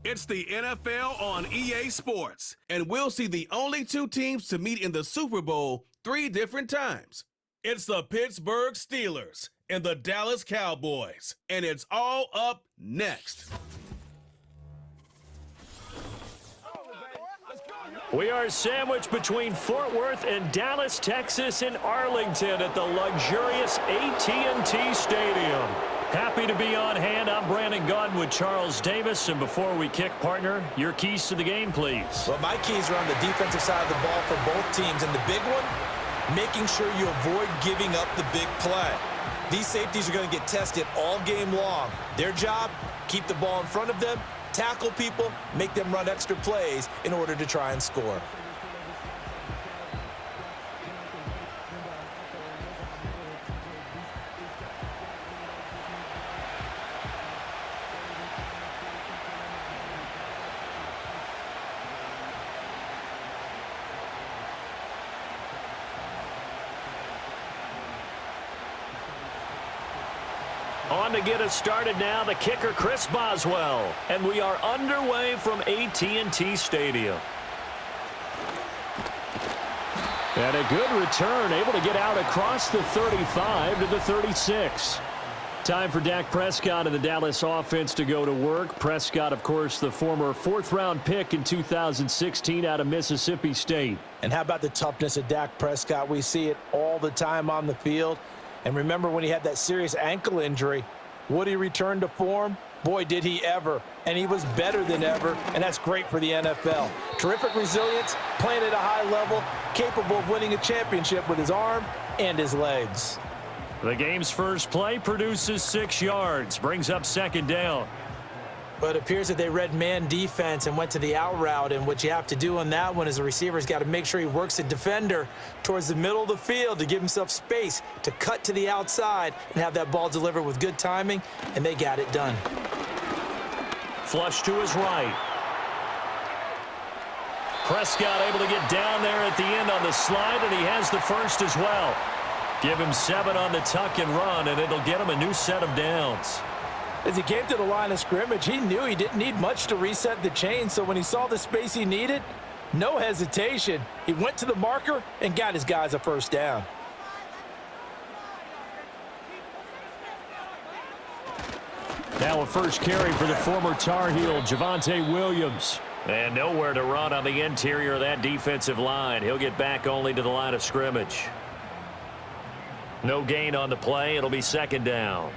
It's the NFL on EA Sports, and we'll see the only two teams to meet in the Super Bowl 3 different times. It's the Pittsburgh Steelers and the Dallas Cowboys, and it's all up next. We are sandwiched between Fort Worth and Dallas, Texas, and Arlington at the luxurious AT&T Stadium. Happy to be on hand. I'm Brandon Gaudin with Charles Davis. And before we kick, partner, your keys to the game, please. Well, my keys are on the defensive side of the ball for both teams. And the big one, making sure you avoid giving up the big play. These safeties are going to get tested all game long. Their job, keep the ball in front of them, tackle people, make them run extra plays in order to try and score. On to get us started now, the kicker, Chris Boswell. And we are underway from AT&T Stadium. And a good return, able to get out across the 35 to the 36. Time for Dak Prescott and the Dallas offense to go to work. Prescott, of course, the former 4th-round pick in 2016 out of Mississippi State. And how about the toughness of Dak Prescott? We see it all the time on the field. And remember when he had that serious ankle injury, would he return to form? Boy, did he ever. And he was better than ever, and that's great for the NFL. Terrific resilience, playing at a high level, capable of winning a championship with his arm and his legs. The game's first play produces 6 yards, brings up 2nd down. But it appears that they read man defense and went to the out route, and what you have to do on that one is the receiver's got to make sure he works the defender towards the middle of the field to give himself space to cut to the outside and have that ball delivered with good timing, and they got it done. Flush to his right. Prescott able to get down there at the end on the slide, and he has the first as well. Give him 7 on the tuck and run, and it'll get him a new set of downs. As he came to the line of scrimmage, he knew he didn't need much to reset the chain, so when he saw the space he needed, no hesitation. He went to the marker and got his guys a first down. Now a first carry for the former Tar Heel, Javonte Williams. And nowhere to run on the interior of that defensive line. He'll get back only to the line of scrimmage. No gain on the play. It'll be 2nd down.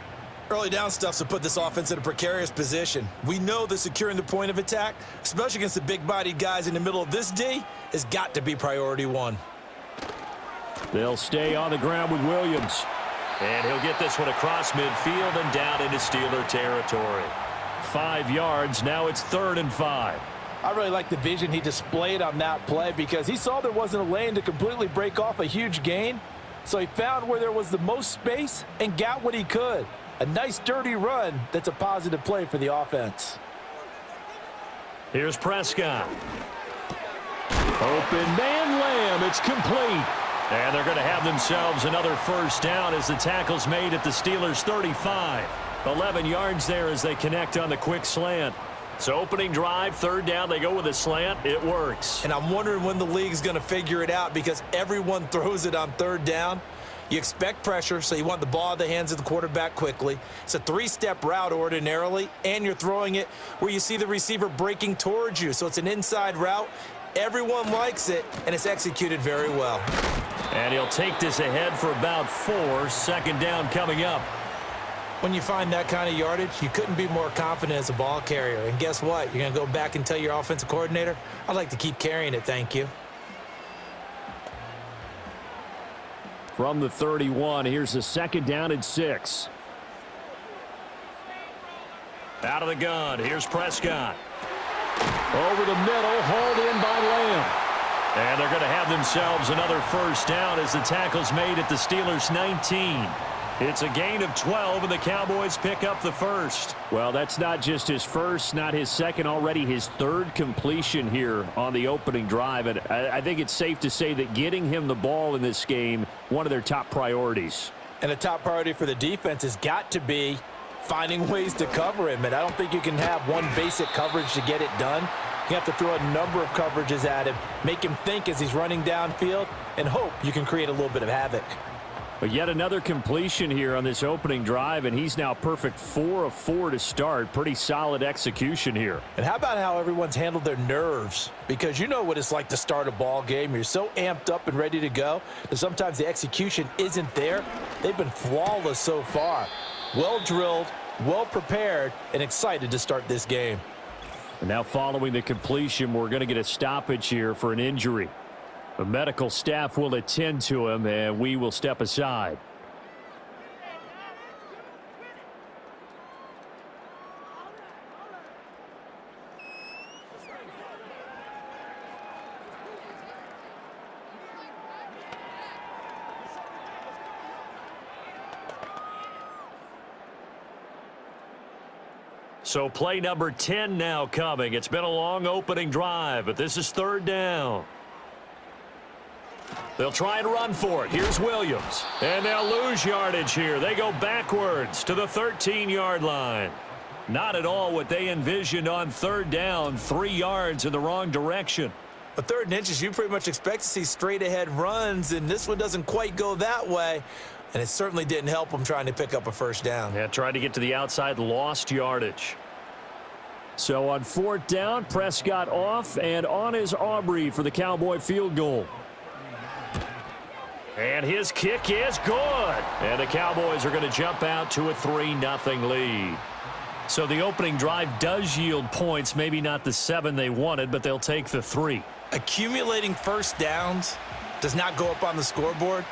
Early down stuff to put this offense in a precarious position. We know that securing the point of attack, especially against the big-bodied guys in the middle of this D, has got to be priority 1. They'll stay on the ground with Williams. And he'll get this one across midfield and down into Steeler territory. 5 yards. Now it's 3rd and 5. I really like the vision he displayed on that play because he saw there wasn't a lane to completely break off a huge gain. So he found where there was the most space and got what he could. A nice dirty run that's a positive play for the offense. Here's Prescott. Open man Lamb. It's complete. And they're going to have themselves another first down as the tackle's made at the Steelers' 35. 11 yards there as they connect on the quick slant. So opening drive, 3rd down, they go with a slant. It works. And I'm wondering when the league's going to figure it out because everyone throws it on 3rd down. You expect pressure, so you want the ball in the hands of the quarterback quickly. It's a 3-step route ordinarily, and you're throwing it where you see the receiver breaking towards you. So it's an inside route. Everyone likes it, and it's executed very well. And he'll take this ahead for about 4. 2nd down coming up. When you find that kind of yardage, you couldn't be more confident as a ball carrier. And guess what? You're going to go back and tell your offensive coordinator, I'd like to keep carrying it, thank you. From the 31, here's a 2nd down and 6. Out of the gun, here's Prescott. Over the middle, hauled in by Lamb. And they're going to have themselves another first down as the tackle's made at the Steelers' 19. It's a gain of 12, and the Cowboys pick up the first. Well, that's not just his first, not his second, already his 3rd completion here on the opening drive. And I think it's safe to say that getting him the ball in this game, one of their top priorities. And a top priority for the defense has got to be finding ways to cover him. And I don't think you can have one basic coverage to get it done. You have to throw a number of coverages at him, make him think as he's running downfield, and hope you can create a little bit of havoc. But yet another completion here on this opening drive, and he's now perfect 4 of 4 to start. Pretty solid execution here. And how about how everyone's handled their nerves? Because you know what it's like to start a ball game. You're so amped up and ready to go that sometimes the execution isn't there. They've been flawless so far. Well drilled, well prepared, and excited to start this game. And now following the completion, we're going to get a stoppage here for an injury. The medical staff will attend to him, and we will step aside. So play number 10 now coming. It's been a long opening drive, but this is 3rd down. They'll try and run for it. Here's Williams. And they'll lose yardage here. They go backwards to the 13-yard line. Not at all what they envisioned on 3rd down. 3 yards in the wrong direction. A 3rd and inches, you pretty much expect to see straight-ahead runs, and this one doesn't quite go that way. And it certainly didn't help them trying to pick up a 1st down. Yeah, tried to get to the outside, lost yardage. So on 4th down, Prescott off, and on is Aubrey for the Cowboy field goal. And his kick is good. And the Cowboys are going to jump out to a 3-0 lead. So the opening drive does yield points, maybe not the 7 they wanted, but they'll take the 3. Accumulating 1st downs does not go up on the scoreboard,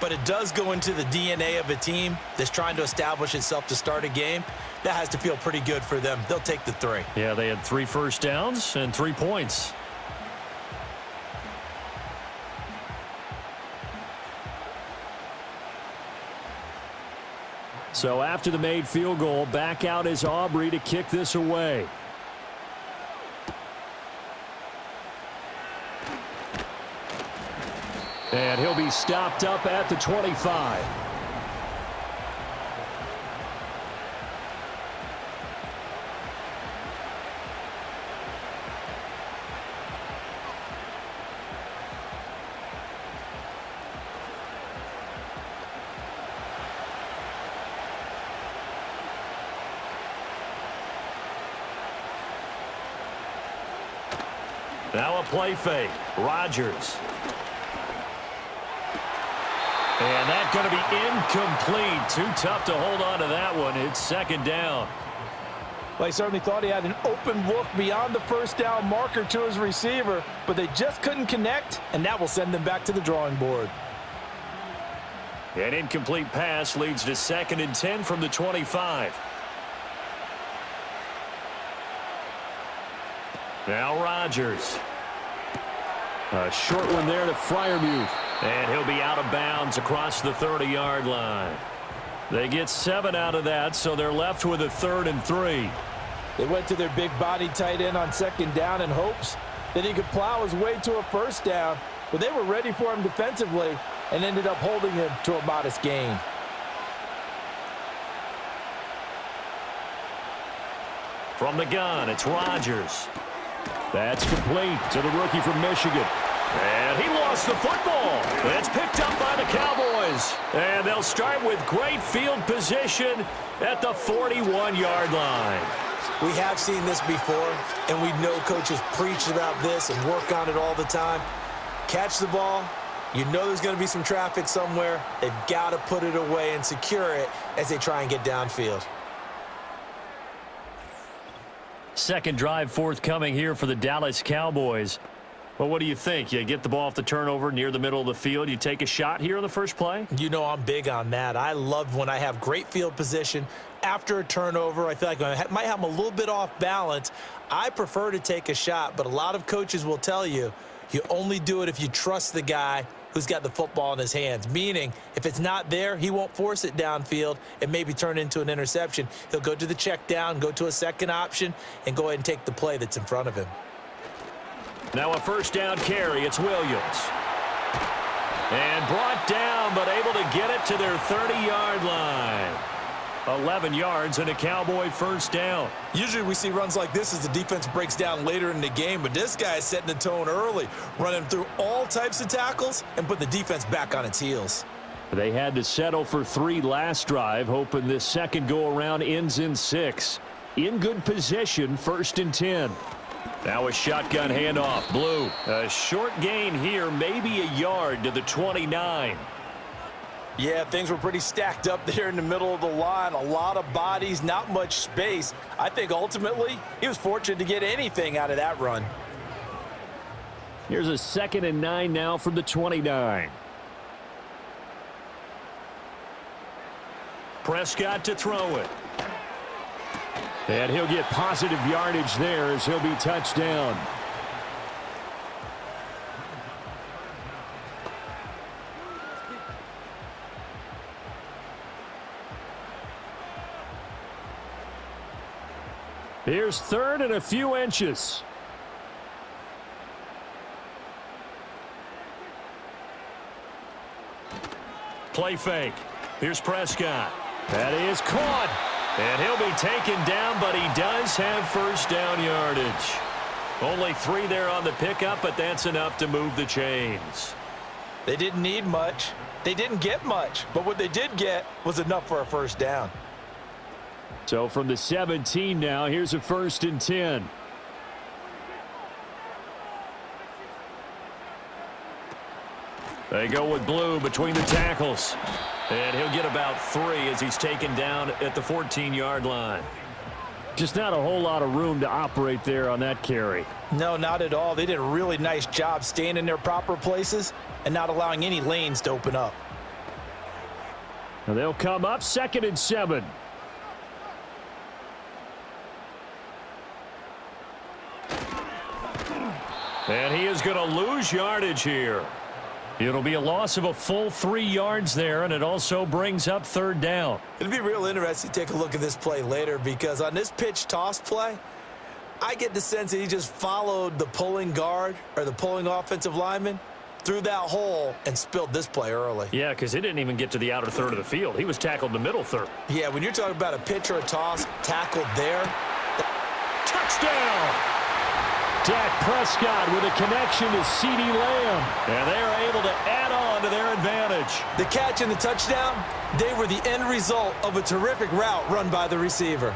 but it does go into the DNA of a team that's trying to establish itself to start a game. That has to feel pretty good for them. They'll take the 3. Yeah, they had 3 first downs and 3 points. So after the made field goal, back out is Aubrey to kick this away. And he'll be stopped up at the 25. Now a play fake. Rodgers. And that's going to be incomplete. Too tough to hold on to that one. It's 2nd down. Well, he certainly thought he had an open look beyond the 1st down marker to his receiver, but they just couldn't connect, and that will send them back to the drawing board. An incomplete pass leads to 2nd and 10 from the 25. Now Rodgers. A short one there to Freiermuth. And he'll be out of bounds across the 30-yard line. They get 7 out of that, so they're left with a 3rd and 3. They went to their big body tight end on 2nd down in hopes that he could plow his way to a 1st down, but they were ready for him defensively and ended up holding him to a modest gain. From the gun, it's Rodgers. That's complete to the rookie from Michigan. And he lost the football. It's picked up by the Cowboys. And they'll start with great field position at the 41-yard line. We have seen this before, and we know coaches preach about this and work on it all the time. Catch the ball. You know there's going to be some traffic somewhere. They've got to put it away and secure it as they try and get downfield. 2nd drive forthcoming here for the Dallas Cowboys. Well, what do you think? You get the ball off the turnover near the middle of the field. You take a shot here on the first play? You know I'm big on that. I love when I have great field position. After a turnover, I feel like I might have them a little bit off balance. I prefer to take a shot, but a lot of coaches will tell you, you only do it if you trust the guy who's got the football in his hands. Meaning, if it's not there, he won't force it downfield and maybe turn into an interception. He'll go to the check down, go to a second option, and go ahead and take the play that's in front of him. Now a 1st down carry. It's Williams. And brought down, but able to get it to their 30-yard line. 11 yards and a Cowboy first down. Usually we see runs like this as the defense breaks down later in the game, but this guy is setting the tone early, running through all types of tackles and put the defense back on its heels. They had to settle for 3 last drive, hoping this second go-around ends in 6. In good position, 1st and 10. Now a shotgun handoff. Blue, a short gain here, maybe a yard to the 29. Yeah, things were pretty stacked up there in the middle of the line. A lot of bodies, not much space. I think ultimately he was fortunate to get anything out of that run. Here's a 2nd and 9 now from the 29. Prescott to throw it. And he'll get positive yardage there as he'll be touched down. Here's 3rd and a few inches. Play fake. Here's Prescott. That is caught. And he'll be taken down, but he does have first down yardage. Only 3 there on the pickup, but that's enough to move the chains. They didn't need much. They didn't get much, but what they did get was enough for a first down. So from the 17 now, here's a 1st and 10. They go with Blue between the tackles. And he'll get about 3 as he's taken down at the 14-yard line. Just not a whole lot of room to operate there on that carry. No, not at all. They did a really nice job staying in their proper places and not allowing any lanes to open up. And they'll come up 2nd and 7. And he is going to lose yardage here. It'll be a loss of a full 3 yards there, and it also brings up 3rd down. It'll be real interesting to take a look at this play later, because on this pitch toss play, I get the sense that he just followed the pulling guard or the pulling offensive lineman through that hole and spilled this play early. Yeah, because he didn't even get to the outer third of the field. He was tackled in the middle third. Yeah, when you're talking about a pitch or a toss tackled there. Touchdown! Dak Prescott with a connection to CeeDee Lamb. And they are able to add on to their advantage. The catch and the touchdown, they were the end result of a terrific route run by the receiver.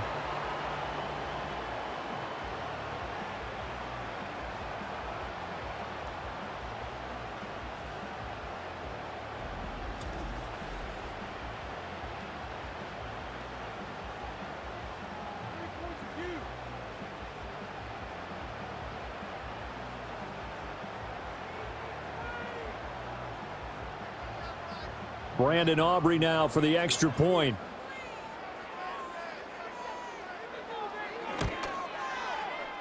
Brandon Aubrey now for the extra point.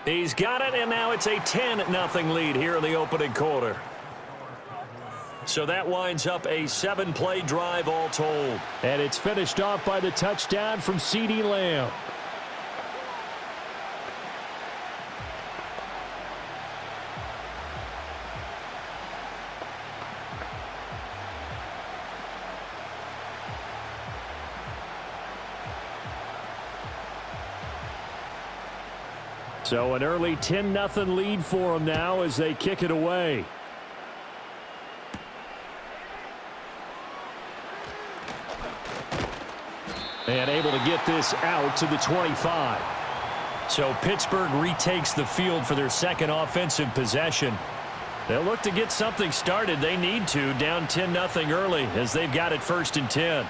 He's got it, and now it's a 10-0 lead here in the opening quarter. So that winds up a 7-play drive all told. And it's finished off by the touchdown from CeeDee Lamb. So an early 10-0 lead for them now as they kick it away. And able to get this out to the 25. So Pittsburgh retakes the field for their second offensive possession. They'll look to get something started. They need to, down 10-0 early as they've got it 1st and 10.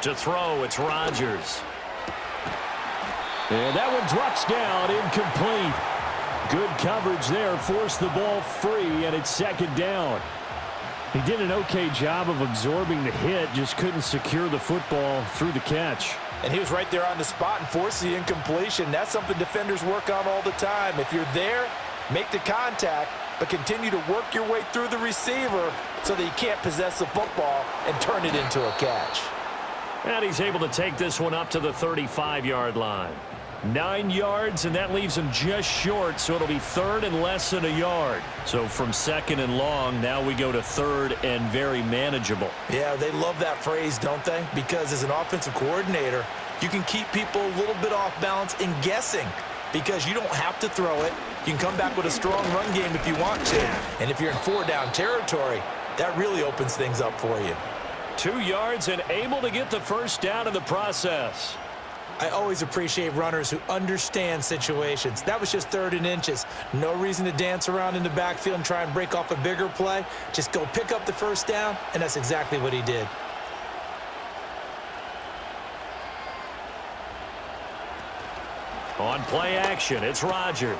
To throw, it's Rodgers. And that one drops down, incomplete. Good coverage there, forced the ball free, and it's 2nd down. He did an okay job of absorbing the hit, just couldn't secure the football through the catch. And he was right there on the spot and forced the incompletion. That's something defenders work on all the time. If you're there, make the contact, but continue to work your way through the receiver so that you can't possess the football and turn it into a catch. And he's able to take this one up to the 35-yard line. 9 yards, and that leaves him just short, so it'll be third and less than a yard. So from second and long, now we go to third and very manageable. Yeah, they love that phrase, don't they? Because as an offensive coordinator, you can keep people a little bit off balance and guessing because you don't have to throw it. You can come back with a strong run game if you want to. And if you're in 4-down territory, that really opens things up for you. 2 yards and able to get the first down in the process. I always appreciate runners who understand situations. That was just 3rd and inches. No reason to dance around in the backfield and try and break off a bigger play. Just go pick up the first down, and that's exactly what he did. On play action, it's Rodgers.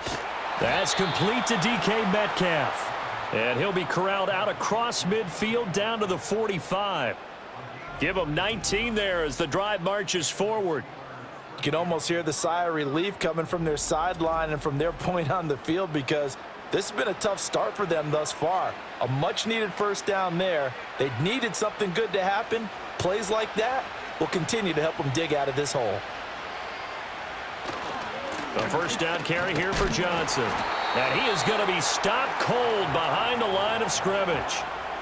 That's complete to DK Metcalf. And he'll be corralled out across midfield down to the 45. Give him 19 there as the drive marches forward. You can almost hear the sigh of relief coming from their sideline and from their point on the field because this has been a tough start for them thus far. A much-needed first down there. They needed something good to happen. Plays like that will continue to help them dig out of this hole. A first down carry here for Johnson. And he is going to be stopped cold behind the line of scrimmage.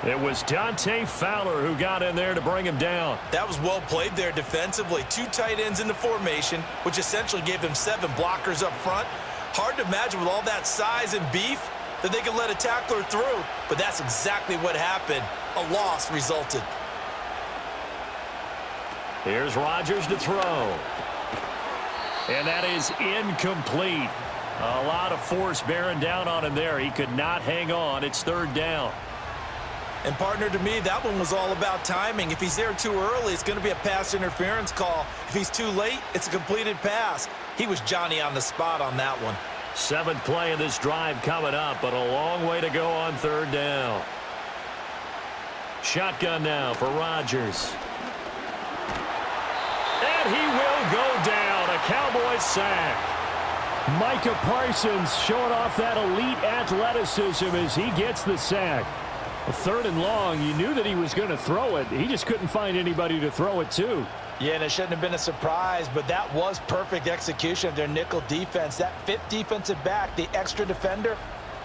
It was Dante Fowler who got in there to bring him down. That was well played there defensively. 2 tight ends in the formation, which essentially gave them 7 blockers up front. Hard to imagine with all that size and beef that they could let a tackler through, but that's exactly what happened. A loss resulted. Here's Rodgers to throw. And that is incomplete. A lot of force bearing down on him there. He could not hang on. It's 3rd down. And, partner, to me, that one was all about timing. If he's there too early, it's going to be a pass interference call. If he's too late, it's a completed pass. He was Johnny on the spot on that one. 7th play of this drive coming up, but a long way to go on 3rd down. Shotgun now for Rodgers. And he will go down. A Cowboys sack. Micah Parsons showing off that elite athleticism as he gets the sack. 3rd and long, you knew that he was going to throw it. He just couldn't find anybody to throw it to. Yeah, and it shouldn't have been a surprise, but that was perfect execution of their nickel defense. That 5th defensive back, the extra defender,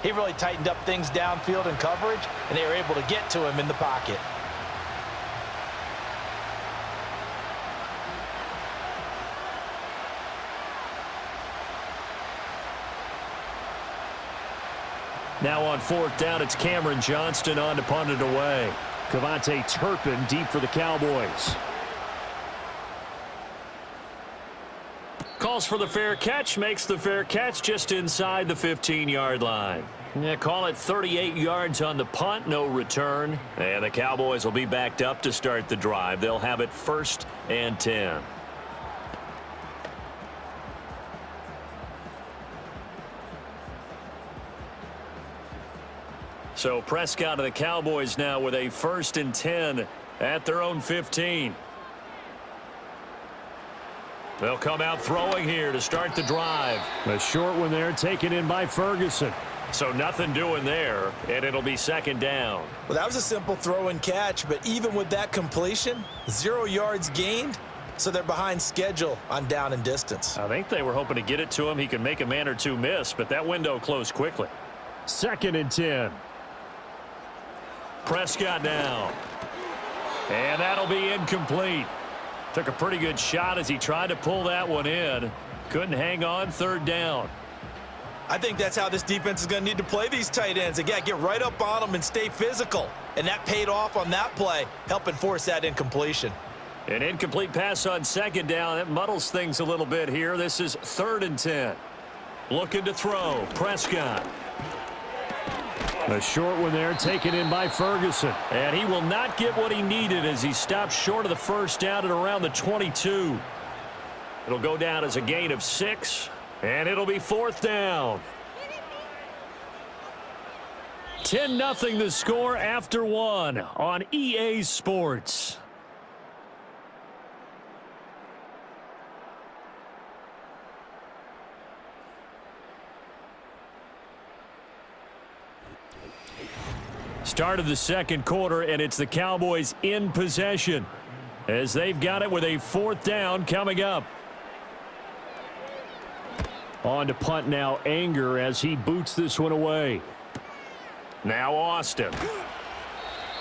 he really tightened up things downfield in coverage, and they were able to get to him in the pocket. Now on 4th down, it's Cameron Johnston on to punt it away. Kevontae Turpin deep for the Cowboys. Calls for the fair catch, makes the fair catch just inside the 15-yard line. Yeah, call it 38 yards on the punt, no return. And the Cowboys will be backed up to start the drive. They'll have it 1st and 10. So Prescott of the Cowboys now with a 1st and 10 at their own 15. They'll come out throwing here to start the drive. A short one there taken in by Ferguson. So nothing doing there, and it'll be 2nd down. Well, that was a simple throw and catch, but even with that completion, 0 yards gained, so they're behind schedule on down and distance. I think they were hoping to get it to him. He could make a man or two miss, but that window closed quickly. 2nd and 10. Prescott now. And that'll be incomplete. Took a pretty good shot as he tried to pull that one in. Couldn't hang on. 3rd down. I think that's how this defense is going to need to play these tight ends. They got to get right up on them and stay physical. And that paid off on that play, helping force that incompletion. An incomplete pass on 2nd down. That muddles things a little bit here. This is 3rd and 10. Looking to throw. Prescott. A short one there taken in by Ferguson. And he will not get what he needed as he stops short of the 1st down at around the 22. It'll go down as a gain of 6. And it'll be 4th down. 10-0 the score after 1 on EA Sports. Start of the 2nd quarter, and it's the Cowboys in possession. as they've got it with a 4th down coming up. On to punt now, Anger, as he boots this one away. Now Austin.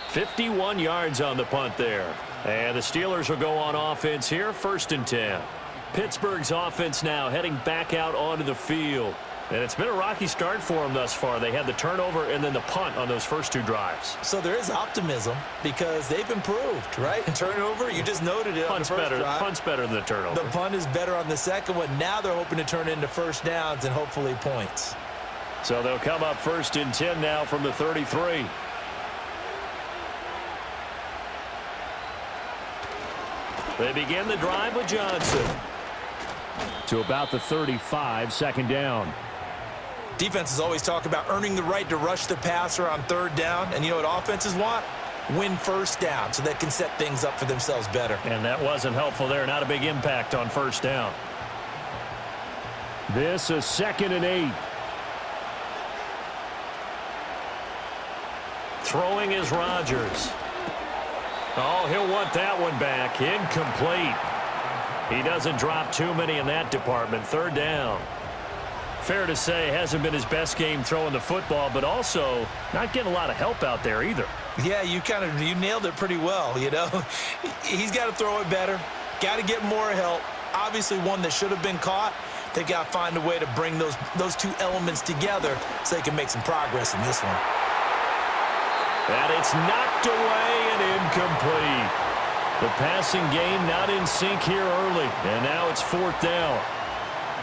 51 yards on the punt there. And the Steelers will go on offense here, 1st and 10. Pittsburgh's offense now heading back out onto the field. And it's been a rocky start for them thus far. They had the turnover and then the punt on those first 2 drives. So there is optimism because they've improved, right? Turnover, you just noted it on the first drive. Punt's better than the turnover. The punt is better on the second one. Now they're hoping to turn into first downs and hopefully points. So they'll come up 1st and 10 now from the 33. They begin the drive with Johnson. To about the 35, 2nd down. Defenses always talk about earning the right to rush the passer on 3rd down. And you know what offenses want? Win 1st down so they can set things up for themselves better. And that wasn't helpful there. Not a big impact on 1st down. This is 2nd and 8. Throwing is Rodgers. Oh, he'll want that one back. Incomplete. He doesn't drop too many in that department. 3rd down. Fair to say, hasn't been his best game throwing the football, but also not getting a lot of help out there either. Yeah, you nailed it pretty well, you know. He's got to throw it better. Got to get more help. Obviously one that should have been caught. They got to find a way to bring those 2 elements together so they can make some progress in this one. And it's knocked away and incomplete. The passing game not in sync here early, and now it's 4th down.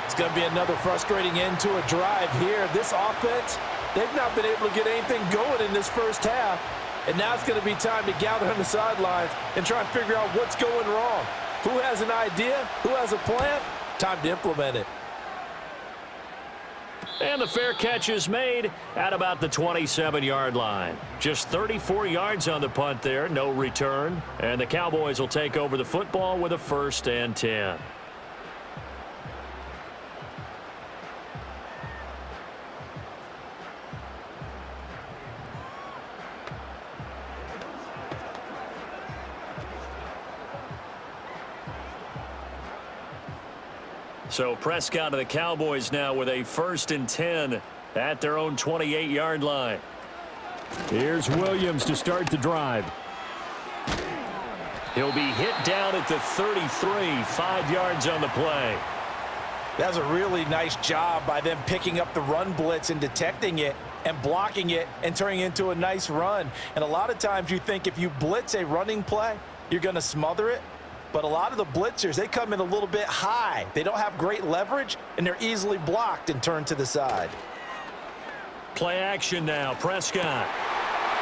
It's going to be another frustrating end to a drive here. This offense, they've not been able to get anything going in this first half, and now it's going to be time to gather on the sidelines and try and figure out what's going wrong. Who has an idea? Who has a plan? Time to implement it. And the fair catch is made at about the 27-yard line. Just 34 yards on the punt there, no return. And the Cowboys will take over the football with a 1st and 10. So Prescott and the Cowboys now with a 1st and 10 at their own 28-yard line. Here's Williams to start the drive. He'll be hit down at the 33, 5 yards on the play. That was a really nice job by them picking up the run blitz and detecting it and blocking it and turning it into a nice run. And a lot of times you think if you blitz a running play, you're going to smother it. But a lot of the blitzers, they come in a little bit high. They don't have great leverage, and they're easily blocked and turned to the side. Play action now. Prescott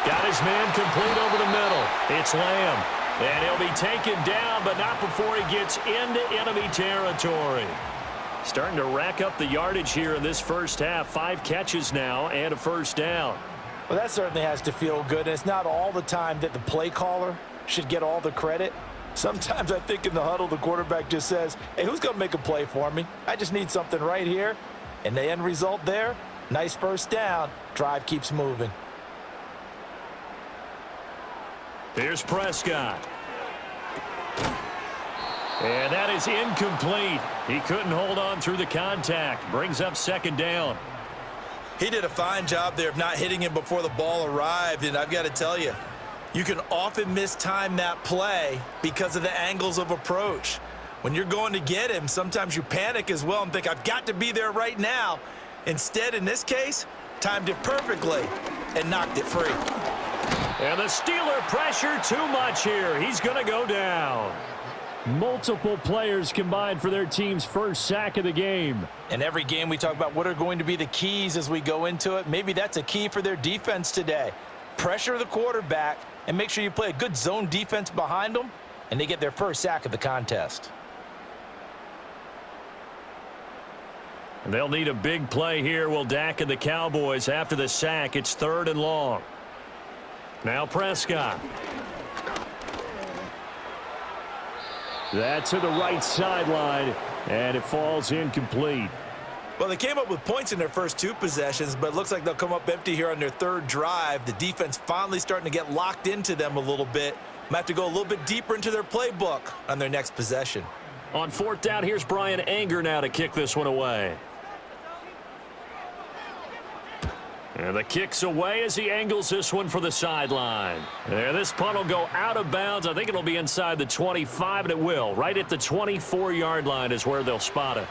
got his man complete over the middle. It's Lamb, and he'll be taken down, but not before he gets into enemy territory. Starting to rack up the yardage here in this first half. 5 catches now and a 1st down. Well, that certainly has to feel good, and it's not all the time that the play caller should get all the credit. Sometimes I think in the huddle, the quarterback just says, hey, who's going to make a play for me? I just need something right here. And the end result there, nice 1st down. Drive keeps moving. Here's Prescott. And that is incomplete. He couldn't hold on through the contact. Brings up 2nd down. He did a fine job there of not hitting him before the ball arrived. And I've got to tell you, you can often mistime that play because of the angles of approach. When you're going to get him, sometimes you panic as well and think, I've got to be there right now. Instead, in this case, timed it perfectly and knocked it free. And the Steeler pressure too much here. He's going to go down. Multiple players combined for their team's first sack of the game. In every game we talk about what are going to be the keys as we go into it. Maybe that's a key for their defense today. Pressure the quarterback and make sure you play a good zone defense behind them, and they get their first sack of the contest. And they'll need a big play here, will Dak and the Cowboys. After the sack, it's 3rd and long. Now Prescott. That's to the right sideline, and it falls incomplete. Well, they came up with points in their first 2 possessions, but it looks like they'll come up empty here on their 3rd drive. The defense finally starting to get locked into them a little bit. Might have to go a little bit deeper into their playbook on their next possession. On 4th down, here's Brian Anger now to kick this one away. And the kick's away as he angles this one for the sideline. There, this punt will go out of bounds. I think it'll be inside the 25, and it will. Right at the 24-yard line is where they'll spot it.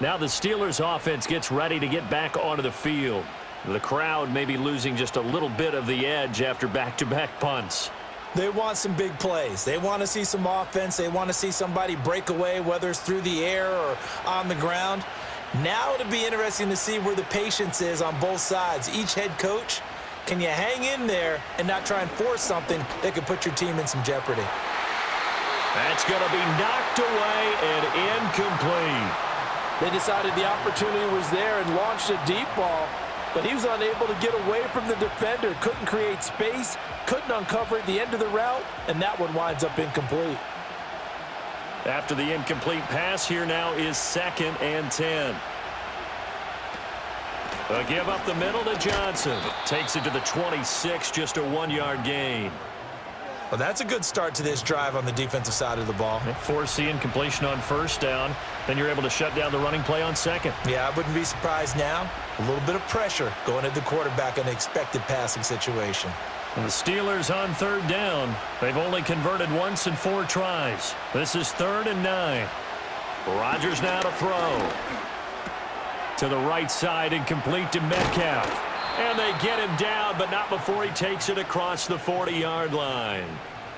Now the Steelers offense gets ready to get back onto the field. The crowd may be losing just a little bit of the edge after back-to-back punts. They want some big plays. They want to see some offense. They want to see somebody break away, whether it's through the air or on the ground. Now it'll be interesting to see where the patience is on both sides. Each head coach, can you hang in there and not try and force something that could put your team in some jeopardy? That's going to be knocked away and incomplete. They decided the opportunity was there and launched a deep ball, but he was unable to get away from the defender, couldn't create space, couldn't uncover at the end of the route, and that one winds up incomplete. After the incomplete pass, here now is 2nd and 10. A give up the middle to Johnson. Takes it to the 26, just a 1-yard gain. Well, that's a good start to this drive on the defensive side of the ball. Force the incompletion on 1st down. Then you're able to shut down the running play on 2nd. Yeah, I wouldn't be surprised now. A little bit of pressure going at the quarterback in the expected passing situation. And the Steelers on 3rd down. They've only converted once in 4 tries. This is 3rd and 9. Rodgers now to throw. To the right side, incomplete to Metcalf. And they get him down, but not before he takes it across the 40-yard line.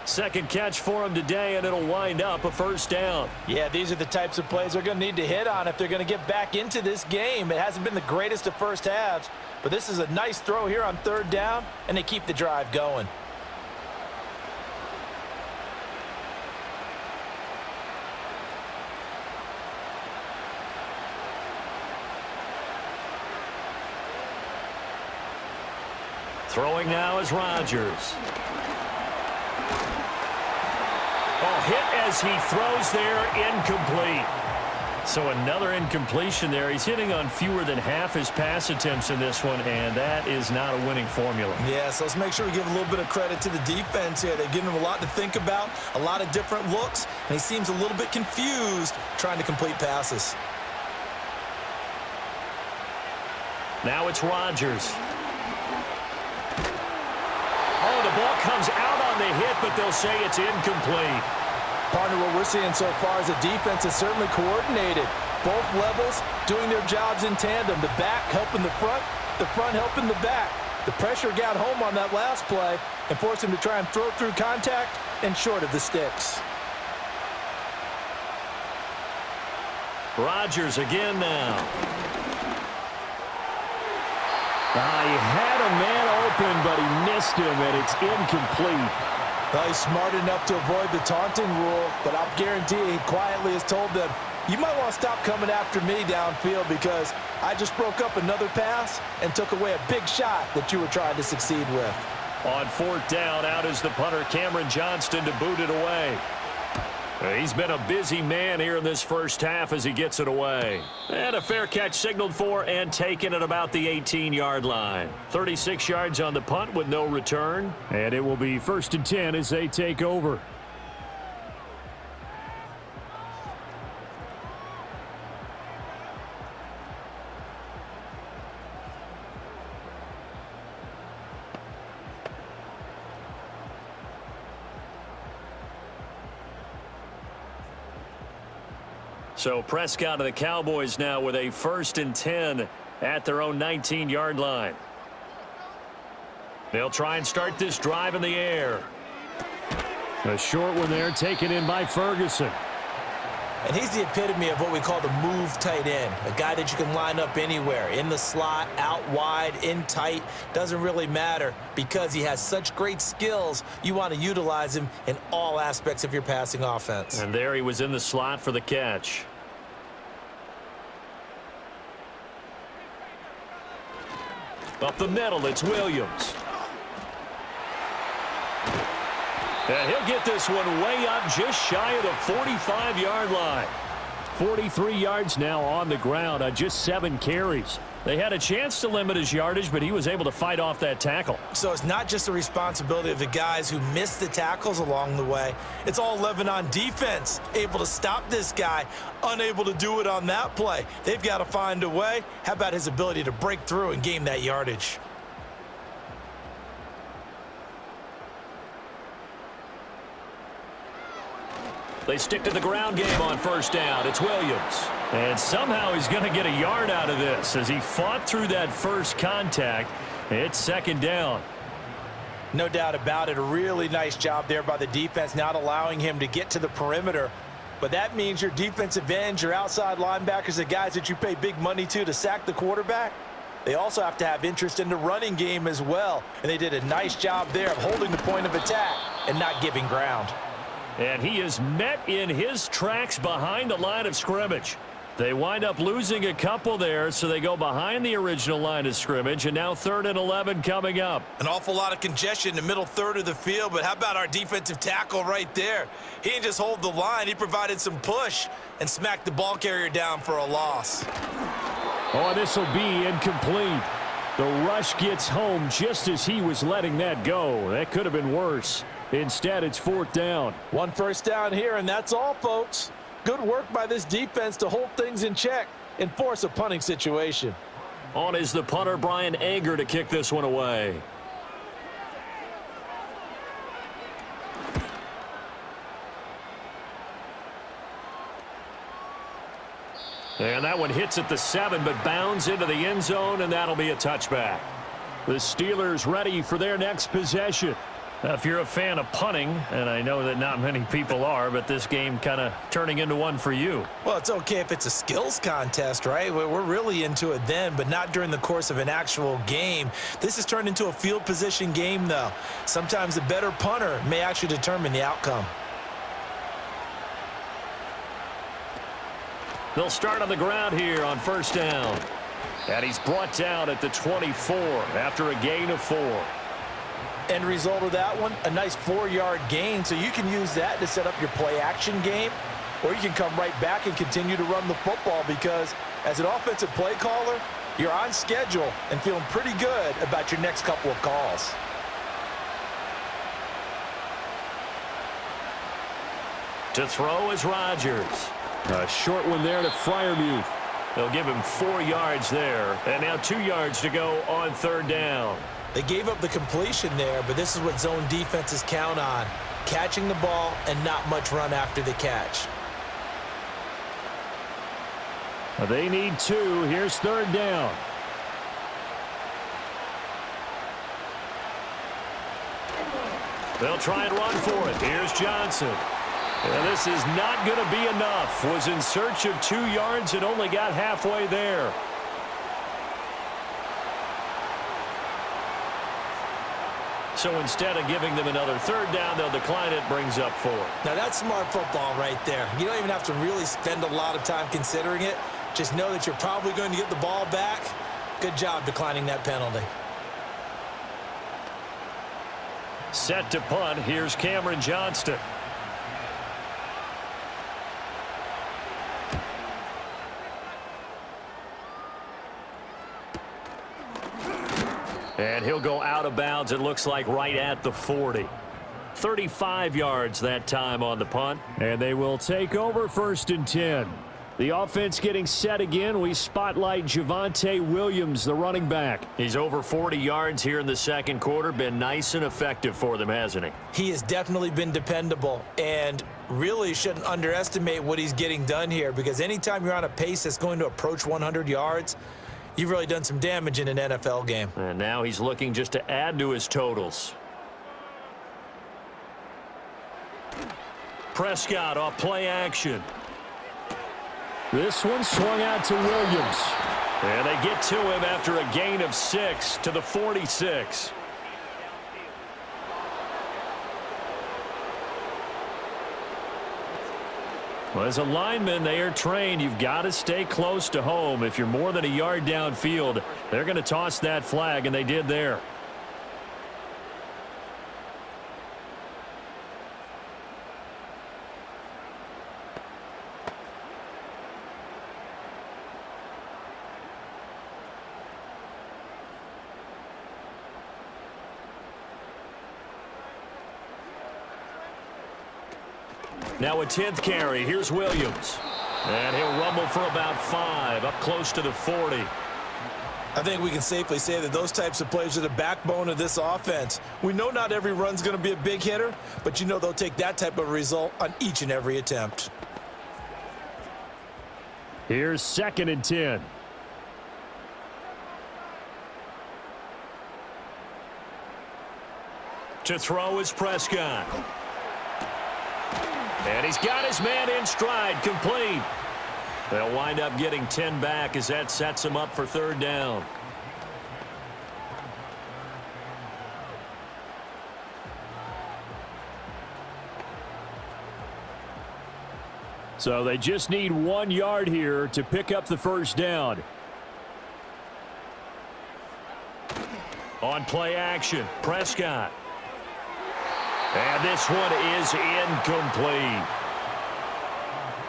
2nd catch for him today, and it'll wind up a 1st down. Yeah, these are the types of plays they're going to need to hit on if they're going to get back into this game. It hasn't been the greatest of first halves, but this is a nice throw here on 3rd down, and they keep the drive going. Throwing now is Rodgers. Oh, hit as he throws there, incomplete. So another incompletion there. He's hitting on fewer than half his pass attempts in this one, and that is not a winning formula. Yeah, so let's make sure we give a little bit of credit to the defense here. They're giving him a lot to think about, a lot of different looks, and he seems a little bit confused trying to complete passes. Now it's Rodgers. Oh, the ball comes out on the hit, but they'll say it's incomplete. Partner, what we're seeing so far is the defense is certainly coordinated. Both levels doing their jobs in tandem. The back helping the front helping the back. The pressure got home on that last play and forced him to try and throw through contact and short of the sticks. Rodgers again now. He had a man open, but he missed him, and it's incomplete. Well, he's smart enough to avoid the taunting rule, but I'll guarantee he quietly has told them, you might want to stop coming after me downfield because I just broke up another pass and took away a big shot that you were trying to succeed with. On 4th down, out is the punter, Cameron Johnston, to boot it away. He's been a busy man here in this first half as he gets it away. And a fair catch signaled for and taken at about the 18-yard line. 36 yards on the punt with no return. And it will be 1st and 10 as they take over. So Prescott and the Cowboys now with a 1st and 10 at their own 19-yard line. They'll try and start this drive in the air. A short one there taken in by Ferguson. And he's the epitome of what we call the move tight end. A guy that you can line up anywhere. In the slot, out wide, in tight. Doesn't really matter because he has such great skills. You want to utilize him in all aspects of your passing offense. And there he was in the slot for the catch. Up the middle, it's Williams. And he'll get this one way up just shy of the 45-yard line. 43 yards now on the ground on just 7 carries. They had a chance to limit his yardage, but he was able to fight off that tackle. So it's not just the responsibility of the guys who missed the tackles along the way. It's all 11 on defense, able to stop this guy, unable to do it on that play. They've got to find a way. How about his ability to break through and gain that yardage? They stick to the ground game on first down. It's Williams. And somehow he's going to get a yard out of this as he fought through that first contact. It's second down. No doubt about it. A really nice job there by the defense, not allowing him to get to the perimeter. But that means your defensive ends, your outside linebackers, the guys that you pay big money to sack the quarterback, they also have to have interest in the running game as well. And they did a nice job there of holding the point of attack and not giving ground. And he is met in his tracks behind the line of scrimmage. They wind up losing a couple there, so they go behind the original line of scrimmage, and now 3rd and 11 coming up. An awful lot of congestion in the middle third of the field, but how about our defensive tackle right there? He didn't just hold the line. He provided some push and smacked the ball carrier down for a loss. Oh, this will be incomplete. The rush gets home just as he was letting that go. That could have been worse. Instead, it's 4th down. 1 first down here, and that's all, folks. Good work by this defense to hold things in check and force a punting situation. On is the punter, Brian Anger, to kick this one away. And that one hits at the 7, but bounds into the end zone, and that'll be a touchback. The Steelers ready for their next possession. Now, if you're a fan of punting, and I know that not many people are, but this game kind of turning into one for you. Well, it's okay if it's a skills contest, right? We're really into it then, but not during the course of an actual game. This has turned into a field position game, though. Sometimes the better punter may actually determine the outcome. They'll start on the ground here on first down. And he's brought down at the 24 after a gain of 4. End result of that one, a nice 4-yard gain, so you can use that to set up your play-action game, or you can come right back and continue to run the football because as an offensive play caller, you're on schedule and feeling pretty good about your next couple of calls. To throw is Rodgers. A short one there to Freiermuth. They'll give him 4 yards there, and now 2 yards to go on 3rd down. They gave up the completion there, but this is what zone defenses count on, catching the ball and not much run after the catch. They need 2. Here's 3rd down. They'll try and run for it. Here's Johnson. And this is not going to be enough. Was in search of 2 yards and only got halfway there. So instead of giving them another 3rd down, they'll decline it, brings up 4. Now that's smart football right there. You don't even have to really spend a lot of time considering it. Just know that you're probably going to get the ball back. Good job declining that penalty. Set to punt. Here's Cameron Johnston. And he'll go out of bounds, it looks like, right at the 40. 35 yards that time on the punt. And they will take over 1st and 10. The offense getting set again. We spotlight Javonte Williams, the running back. He's over 40 yards here in the 2nd quarter. Been nice and effective for them, hasn't he? He has definitely been dependable and really shouldn't underestimate what he's getting done here because anytime you're on a pace that's going to approach 100 yards, you've really done some damage in an NFL game. And now he's looking just to add to his totals. Prescott off play action. This one swung out to Williams. And they get to him after a gain of 6 to the 46. Well, as a lineman, they are trained. You've got to stay close to home. If you're more than a yard downfield, they're going to toss that flag, and they did there. Now a 10th carry. Here's Williams. And he'll rumble for about 5, up close to the 40. I think we can safely say that those types of plays are the backbone of this offense. We know not every run's going to be a big hitter, but you know they'll take that type of result on each and every attempt. Here's 2nd and 10. To throw is Prescott. And he's got his man in stride, complete. They'll wind up getting 10 back as that sets him up for 3rd down. So they just need 1 yard here to pick up the 1st down. On play action, Prescott. And this one is incomplete.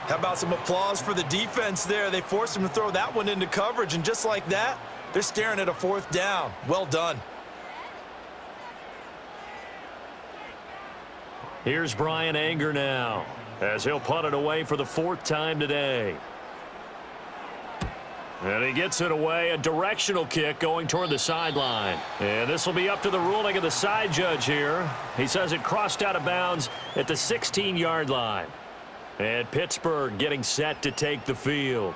How about some applause for the defense there? They forced him to throw that one into coverage, and just like that, they're staring at a 4th down. Well done. Here's Brian Anger now, as he'll punt it away for the 4th time today. And he gets it away, a directional kick going toward the sideline. And this will be up to the ruling of the side judge here. He says it crossed out of bounds at the 16-yard line. And Pittsburgh getting set to take the field.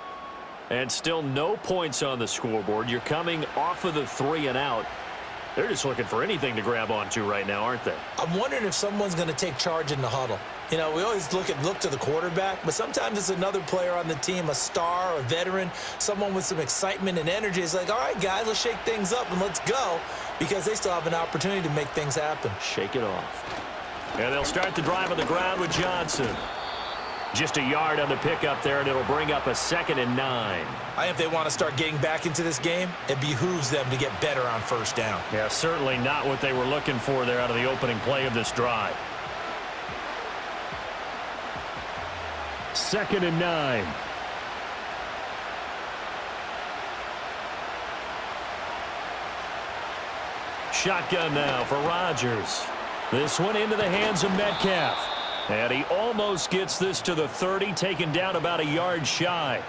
And still no points on the scoreboard. You're coming off of the 3 and out. They're just looking for anything to grab onto right now, aren't they? I'm wondering if someone's going to take charge in the huddle. You know, we always look to the quarterback, but sometimes it's another player on the team, a star, a veteran, someone with some excitement and energy. It's like, all right, guys, let's shake things up and let's go, because they still have an opportunity to make things happen. Shake it off. And they'll start the drive on the ground with Johnson. Just a yard on the pickup there, and it'll bring up a 2nd and 9. I think if they want to start getting back into this game, it behooves them to get better on 1st down. Yeah, certainly not what they were looking for there out of the opening play of this drive. 2nd and 9. Shotgun now for Rodgers. This one into the hands of Metcalf. And he almost gets this to the 30, taken down about a yard shy.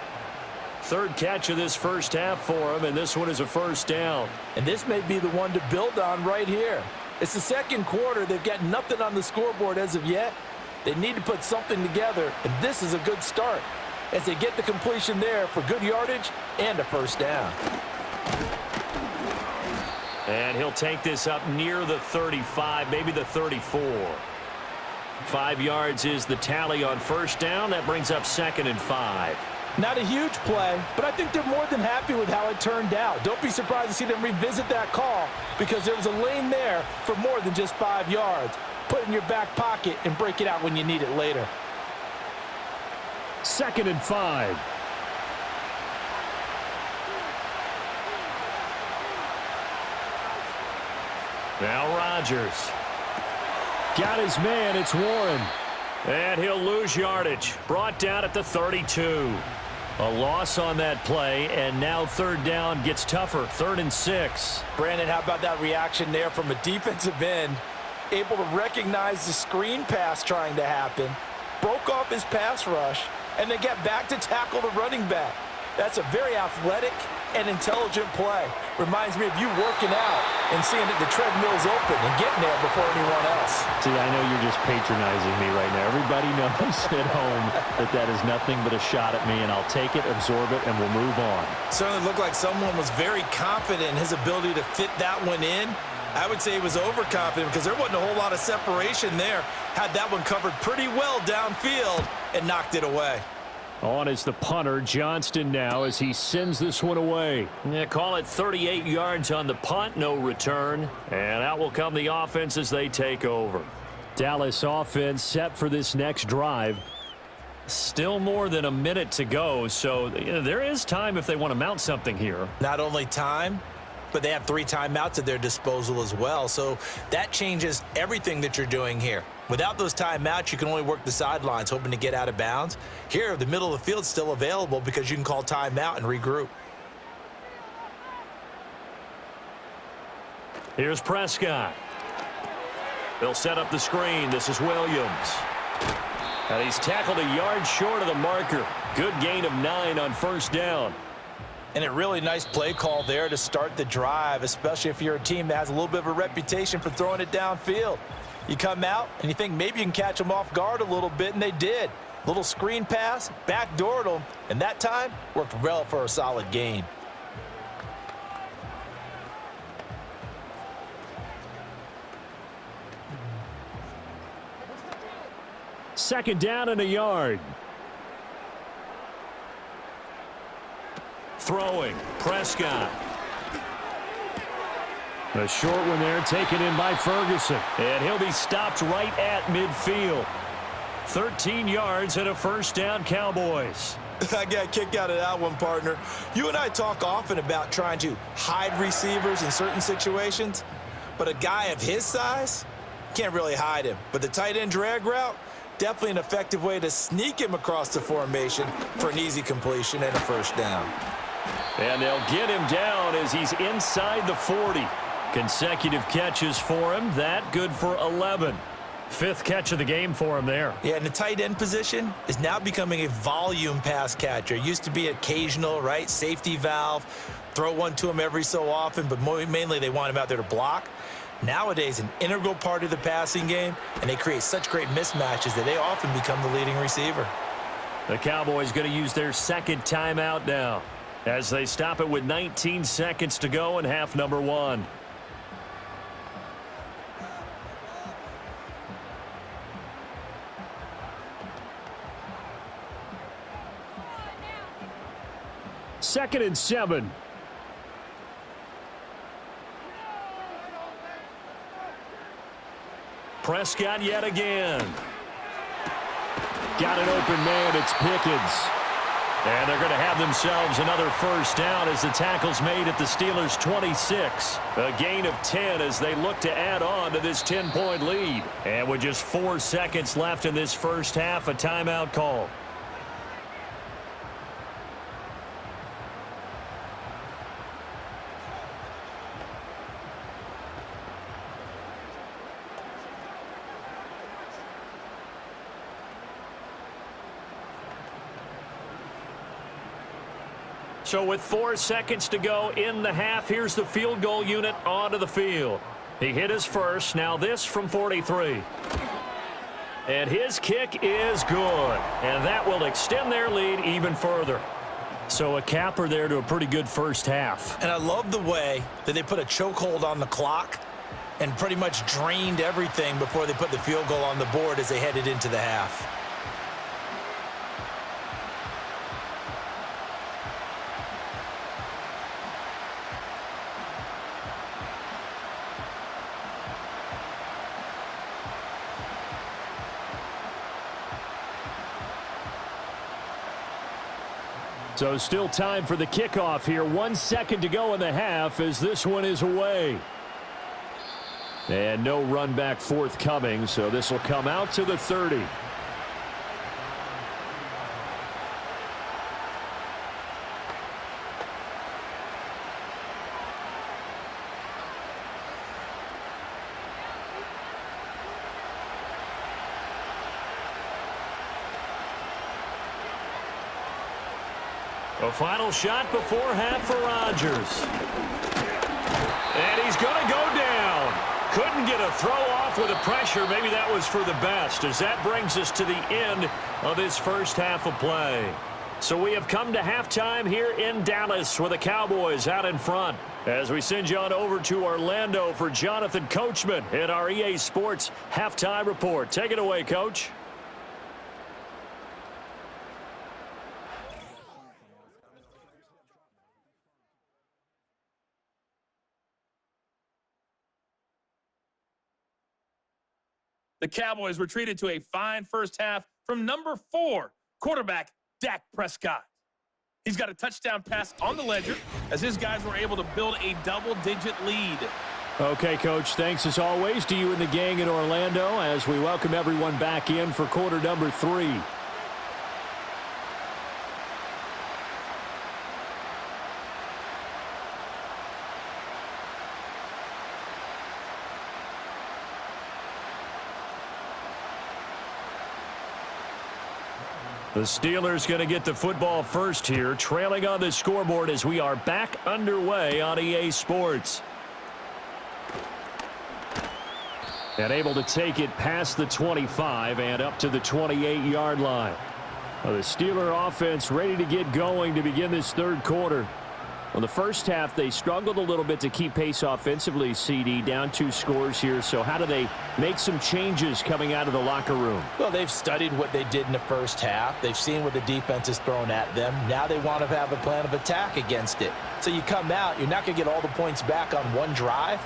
3rd catch of this 1st half for him, and this one is a 1st down. And this may be the one to build on right here. It's the 2nd quarter. They've got nothing on the scoreboard as of yet. They need to put something together, and this is a good start as they get the completion there for good yardage and a 1st down. And he'll take this up near the 35, maybe the 34. 5 yards is the tally on 1st down. That brings up 2nd and 5. Not a huge play, but I think they're more than happy with how it turned out. Don't be surprised to see them revisit that call, because there was a lane there for more than just 5 yards. Put it in your back pocket and break it out when you need it later. 2nd and 5. Now Rodgers. Got his man, it's Warren. And he'll lose yardage. Brought down at the 32. A loss on that play, and now 3rd down gets tougher. 3rd and 6. Brandon, how about that reaction there from a defensive end? Able to recognize the screen pass trying to happen. Broke off his pass rush, and then get back to tackle the running back. That's a very athletic and intelligent play. Reminds me of you working out and seeing that the treadmill's open and getting there before anyone else. See, I know you're just patronizing me right now. Everybody knows at home that that is nothing but a shot at me, and I'll take it, absorb it, and we'll move on. Certainly looked like someone was very confident in his ability to fit that one in. I would say he was overconfident because there wasn't a whole lot of separation there. Had that one covered pretty well downfield and knocked it away. On is the punter, Johnston, now, as he sends this one away. Yeah, call it 38 yards on the punt, no return. And out will come the offense as they take over. Dallas offense set for this next drive. Still more than a minute to go, so there is time if they want to mount something here. Not only time, but they have 3 timeouts at their disposal as well. So that changes everything that you're doing here. Without those timeouts, you can only work the sidelines, hoping to get out of bounds. Here, the middle of the field's still available because you can call timeout and regroup. Here's Prescott. They'll set up the screen. This is Williams. And he's tackled a yard short of the marker. Good gain of 9 on first down. And a really nice play call there to start the drive, especially if you're a team that has a little bit of a reputation for throwing it downfield. You come out and you think maybe you can catch them off guard a little bit, and they did. Little screen pass, backdoored them, and that time worked well for a solid gain. Second down and a yard. Throwing, Prescott. A short one there taken in by Ferguson. And he'll be stopped right at midfield. 13 yards and a first down, Cowboys. I got a kick out of that one, partner. You and I talk often about trying to hide receivers in certain situations, but a guy of his size can't really hide him. But the tight end drag route, definitely an effective way to sneak him across the formation for an easy completion and a first down. And they'll get him down as he's inside the 40. Consecutive catches for him. That good for 11. 5th catch of the game for him there. Yeah, and the tight end position is now becoming a volume pass catcher. Used to be occasional, right? Safety valve. Throw one to him every so often, but mainly they want him out there to block. Nowadays, an integral part of the passing game, and they create such great mismatches that they often become the leading receiver. The Cowboys going to use their second timeout now as they stop it with 19 seconds to go in half number 1. Second and 7. Prescott yet again. Got an open man. It's Pickens. And they're going to have themselves another first down as the tackle's made at the Steelers' 26. A gain of 10 as they look to add on to this 10-point lead. And with just 4 seconds left in this first half, a timeout call. So with 4 seconds to go in the half, here's the field goal unit onto the field. He hit his first. Now this from 43. And his kick is good. And that will extend their lead even further. So a capper there to a pretty good first half. And I love the way that they put a chokehold on the clock and pretty much drained everything before they put the field goal on the board as they headed into the half. So still time for the kickoff here. 1 second to go in the half as this one is away. And no run back forthcoming, so this will come out to the 30. A final shot before half for Rodgers. And he's going to go down. Couldn't get a throw off with the pressure. Maybe that was for the best, as that brings us to the end of this first half of play. So we have come to halftime here in Dallas with the Cowboys out in front. As we send you on over to Orlando for Jonathan Coachman in our EA Sports Halftime Report. Take it away, Coach. The Cowboys retreated to a fine first half from number 4, quarterback Dak Prescott. He's got a touchdown pass on the ledger as his guys were able to build a double-digit lead. Okay, Coach, thanks as always to you and the gang in Orlando as we welcome everyone back in for quarter number 3. The Steelers going to get the football first here, trailing on the scoreboard as we are back underway on EA Sports. And able to take it past the 25 and up to the 28-yard line. Well, the Steeler offense ready to get going to begin this third quarter. Well, the first half, they struggled a little bit to keep pace offensively, CeeDee, down 2 scores here. So how do they make some changes coming out of the locker room? Well, they've studied what they did in the first half. They've seen what the defense is throwing at them. Now they want to have a plan of attack against it. So you come out, you're not going to get all the points back on one drive,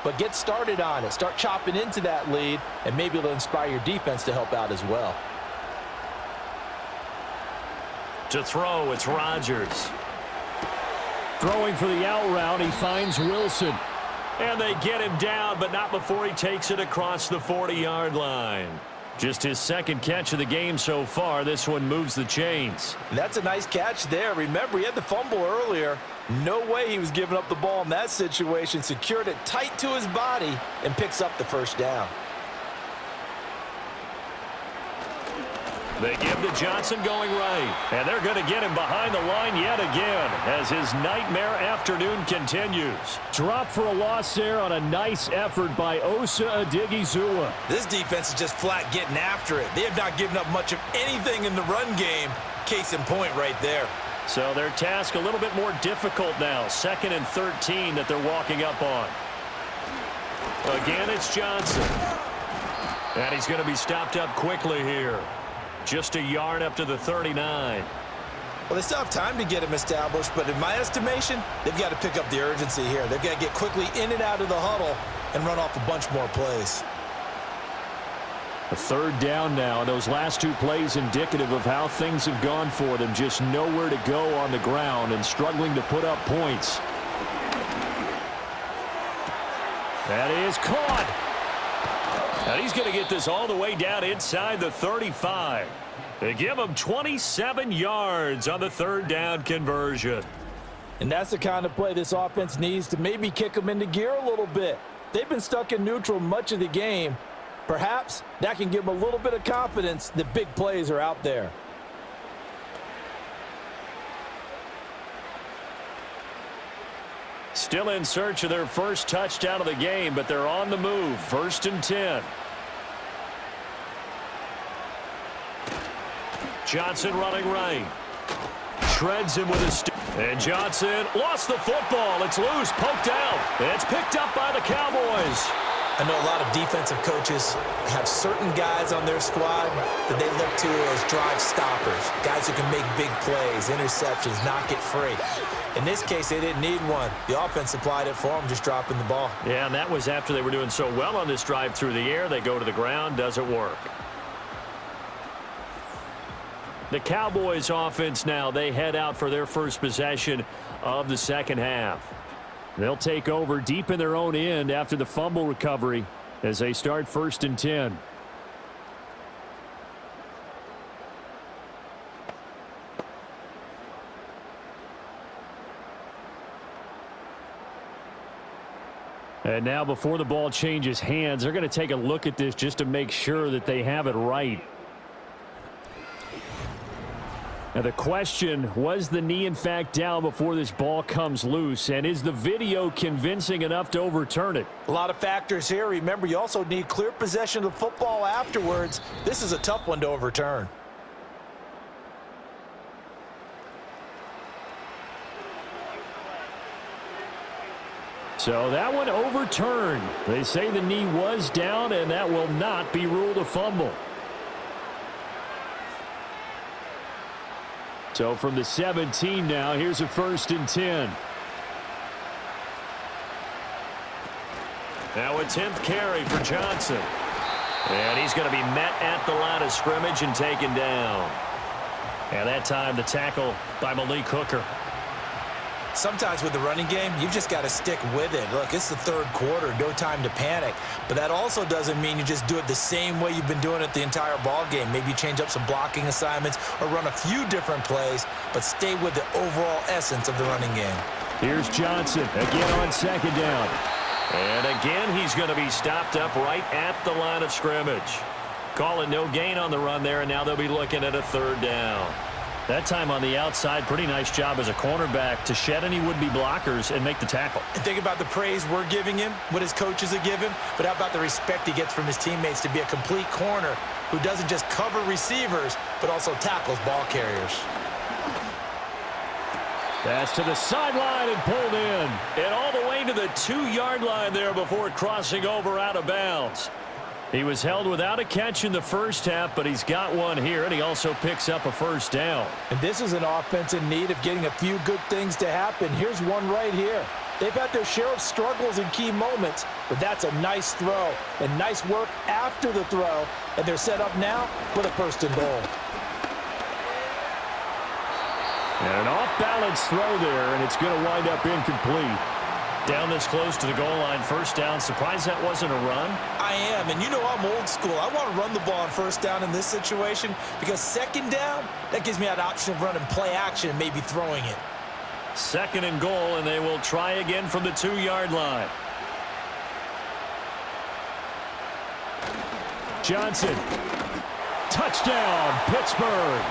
but get started on it. Start chopping into that lead, and maybe it'll inspire your defense to help out as well. To throw, it's Rodgers. Throwing for the out route, he finds Wilson. And they get him down, but not before he takes it across the 40-yard line. Just his second catch of the game so far. This one moves the chains. That's a nice catch there. Remember, he had the fumble earlier. No way he was giving up the ball in that situation. Secured it tight to his body and picks up the first down. They give to Johnson going right. And they're going to get him behind the line yet again as his nightmare afternoon continues. Drop for a loss there on a nice effort by Osa Odighizuwa. This defense is just flat getting after it. They have not given up much of anything in the run game. Case in point right there. So their task a little bit more difficult now. 2nd and 13 that they're walking up on. Again, it's Johnson. And he's going to be stopped up quickly here. Just a yard up to the 39. Well, they still have time to get him established, but in my estimation, they've got to pick up the urgency here. They've got to get quickly in and out of the huddle and run off a bunch more plays. A 3rd down now. Those last 2 plays indicative of how things have gone for them. Just nowhere to go on the ground and struggling to put up points. That is caught. And he's going to get this all the way down inside the 35. They give him 27 yards on the 3rd down conversion. And that's the kind of play this offense needs to maybe kick them into gear a little bit. They've been stuck in neutral much of the game. Perhaps that can give them a little bit of confidence that big plays are out there. Still in search of their first touchdown of the game, but they're on the move. 1st and 10. Johnson running right. Shreds him with a stick. And Johnson lost the football. It's loose, poked out. It's picked up by the Cowboys. I know a lot of defensive coaches have certain guys on their squad that they look to as drive stoppers, guys who can make big plays, interceptions, knock it free. In this case, they didn't need one. The offense supplied it for them, just dropping the ball. Yeah, and that was after they were doing so well on this drive through the air. They go to the ground, doesn't work. The Cowboys offense now, they head out for their first possession of the second half. They'll take over deep in their own end after the fumble recovery as they start 1st and 10. And now before the ball changes hands, they're going to take a look at this just to make sure that they have it right. Now the question, was the knee in fact down before this ball comes loose? And is the video convincing enough to overturn it? A lot of factors here. Remember, you also need clear possession of the football afterwards. This is a tough one to overturn. So that one overturned. They say the knee was down, and that will not be ruled a fumble. So from the 17 now, here's a 1st and 10. Now a 10th carry for Johnson. And he's going to be met at the line of scrimmage and taken down. And that time the tackle by Malik Hooker. Sometimes with the running game, you've just got to stick with it. Look, it's the 3rd quarter, no time to panic. But that also doesn't mean you just do it the same way you've been doing it the entire ball game. Maybe you change up some blocking assignments or run a few different plays, but stay with the overall essence of the running game. Here's Johnson again on 2nd down. And again, he's going to be stopped up right at the line of scrimmage. Call it no gain on the run there, and now they'll be looking at a third down. That time on the outside, pretty nice job as a cornerback to shed any would-be blockers and make the tackle. And think about the praise we're giving him, what his coaches are giving, but how about the respect he gets from his teammates to be a complete corner who doesn't just cover receivers, but also tackles ball carriers. That's to the sideline and pulled in. And all the way to the 2-yard line there before crossing over out of bounds. He was held without a catch in the first half, but he's got one here, and he also picks up a first down. And this is an offense in need of getting a few good things to happen. Here's one right here. They've had their share of struggles in key moments, but that's a nice throw and nice work after the throw, and they're set up now with a first and goal. And an off-balance throw there, and it's going to wind up incomplete. Down this close to the goal line, first down. Surprised that wasn't a run? I am, and you know I'm old school. I want to run the ball on first down in this situation because second down, that gives me that option of running play action and maybe throwing it. Second and goal, and they will try again from the 2-yard line. Johnson. Touchdown, Pittsburgh.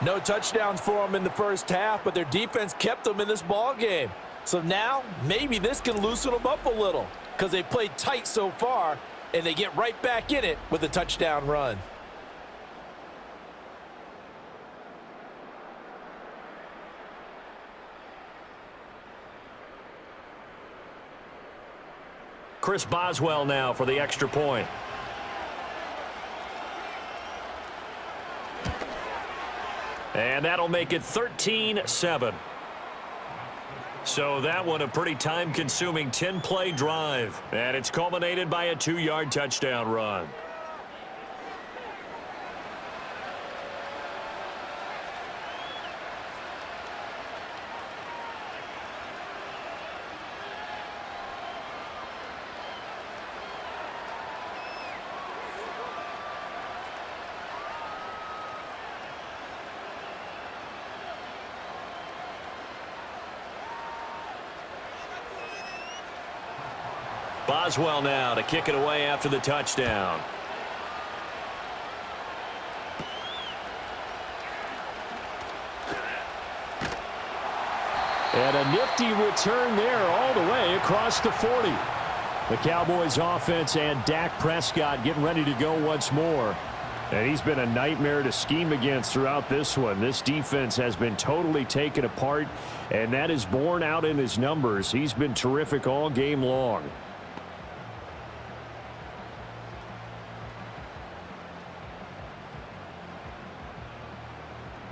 No touchdowns for them in the first half, but their defense kept them in this ball game. So now, maybe this can loosen them up a little because they played tight so far, and they get right back in it with a touchdown run. Chris Boswell now for the extra point. And that'll make it 13-7. So that one a pretty time-consuming 10-play drive. And it's culminated by a 2-yard touchdown run. Boswell now to kick it away after the touchdown. And a nifty return there all the way across the 40. The Cowboys offense and Dak Prescott getting ready to go once more. And he's been a nightmare to scheme against throughout this one. This defense has been totally taken apart, and that is borne out in his numbers. He's been terrific all game long.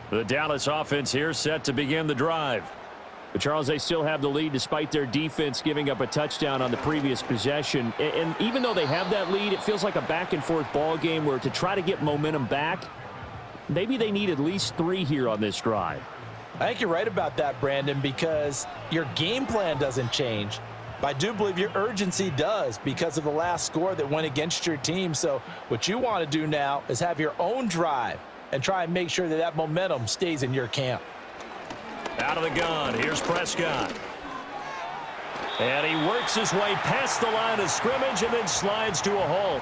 The Dallas offense here set to begin the drive. But Charles, they still have the lead despite their defense giving up a touchdown on the previous possession. And even though they have that lead, it feels like a back-and-forth ball game where to try to get momentum back, maybe they need at least 3 here on this drive. I think you're right about that, Brandon, because your game plan doesn't change. But I do believe your urgency does because of the last score that went against your team. So what you want to do now is have your own drive and try and make sure that that momentum stays in your camp. Out of the gun, here's Prescott. And he works his way past the line of scrimmage and then slides to a halt.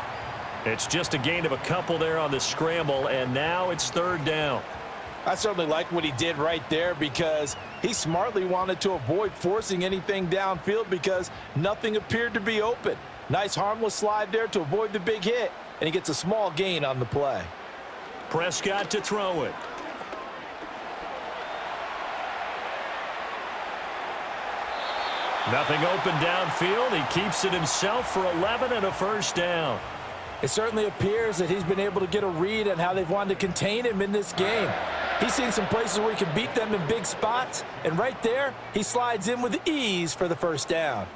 It's just a gain of a couple there on the scramble, and now it's third down. I certainly like what he did right there because he smartly wanted to avoid forcing anything downfield because nothing appeared to be open. Nice harmless slide there to avoid the big hit, and he gets a small gain on the play. Prescott to throw it. Nothing open downfield. He keeps it himself for 11 and a first down. It certainly appears that he's been able to get a read on how they've wanted to contain him in this game. He's seen some places where he can beat them in big spots, and right there, he slides in with ease for the first down.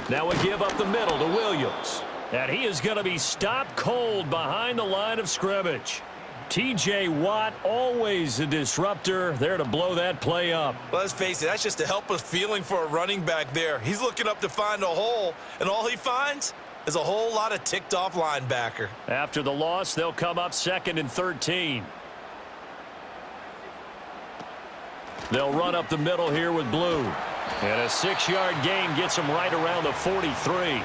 Now a give up the middle to Williams. And he is going to be stopped cold behind the line of scrimmage. T.J. Watt, always a disruptor, there to blow that play up. Well, let's face it, that's just a helpless feeling for a running back there. He's looking up to find a hole, and all he finds is a whole lot of ticked-off linebacker. After the loss, they'll come up 2nd and 13. They'll run up the middle here with blue. And a 6-yard gain gets them right around the 43.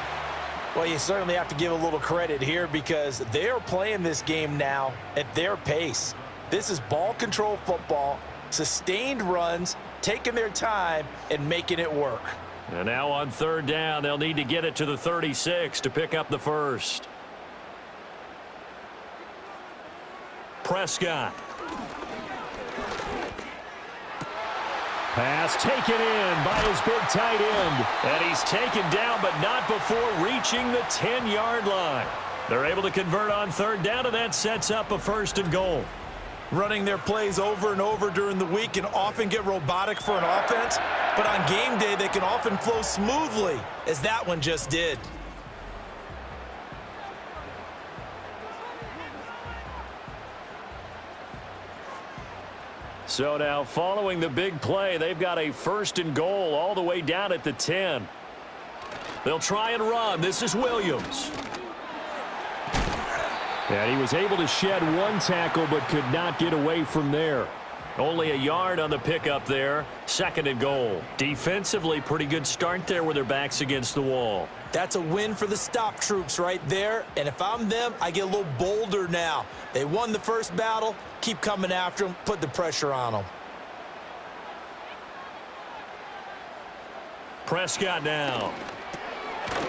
Well, you certainly have to give a little credit here because they're playing this game now at their pace. This is ball control football, sustained runs, taking their time, and making it work. And now on 3rd down, they'll need to get it to the 36 to pick up the first. Prescott. Pass taken in by his big tight end. And he's taken down, but not before reaching the 10-yard line. They're able to convert on 3rd down, and that sets up a 1st and goal. Running their plays over and over during the week can often get robotic for an offense, but on game day they can often flow smoothly, as that one just did. So now following the big play, they've got a 1st and goal all the way down at the 10. They'll try and run. This is Williams. And he was able to shed 1 tackle but could not get away from there. Only a yard on the pickup there. 2nd and goal. Defensively, pretty good start there with their backs against the wall. That's a win for the stop troops right there. And if I'm them, I get a little bolder now. They won the first battle. Keep coming after them. Put the pressure on them. Prescott now.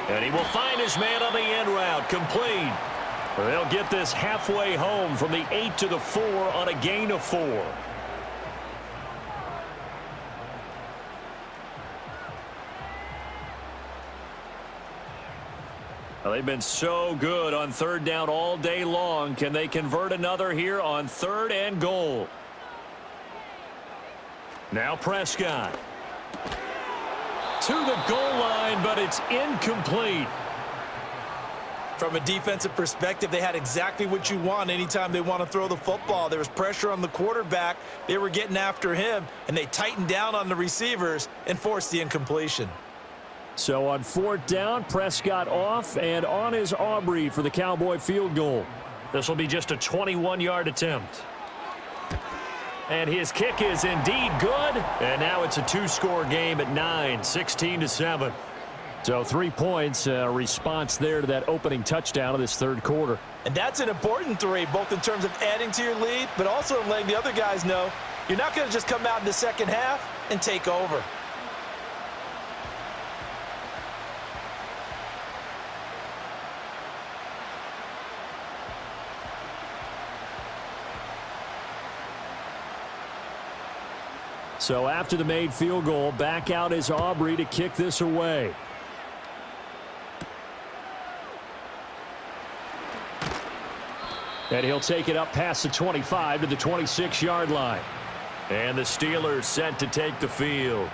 And he will find his man on the end route. Complete. They'll get this halfway home from the 8 to the 4 on a gain of 4. Well, they've been so good on 3rd down all day long. Can they convert another here on 3rd and goal? Now Prescott. To the goal line, but it's incomplete. From a defensive perspective, they had exactly what you want anytime they want to throw the football. There was pressure on the quarterback. They were getting after him, and they tightened down on the receivers and forced the incompletion. So on 4th down, Prescott off, and on is Aubrey for the Cowboy field goal. This will be just a 21-yard attempt. And his kick is indeed good. And now it's a 2-score game at 9, 16-7. So 3 points, response there to that opening touchdown of this 3rd quarter. And that's an important 3, both in terms of adding to your lead, but also in letting the other guys know you're not going to just come out in the second half and take over. So after the made field goal, back out is Aubrey to kick this away. And he'll take it up past the 25 to the 26-yard line. And the Steelers set to take the field.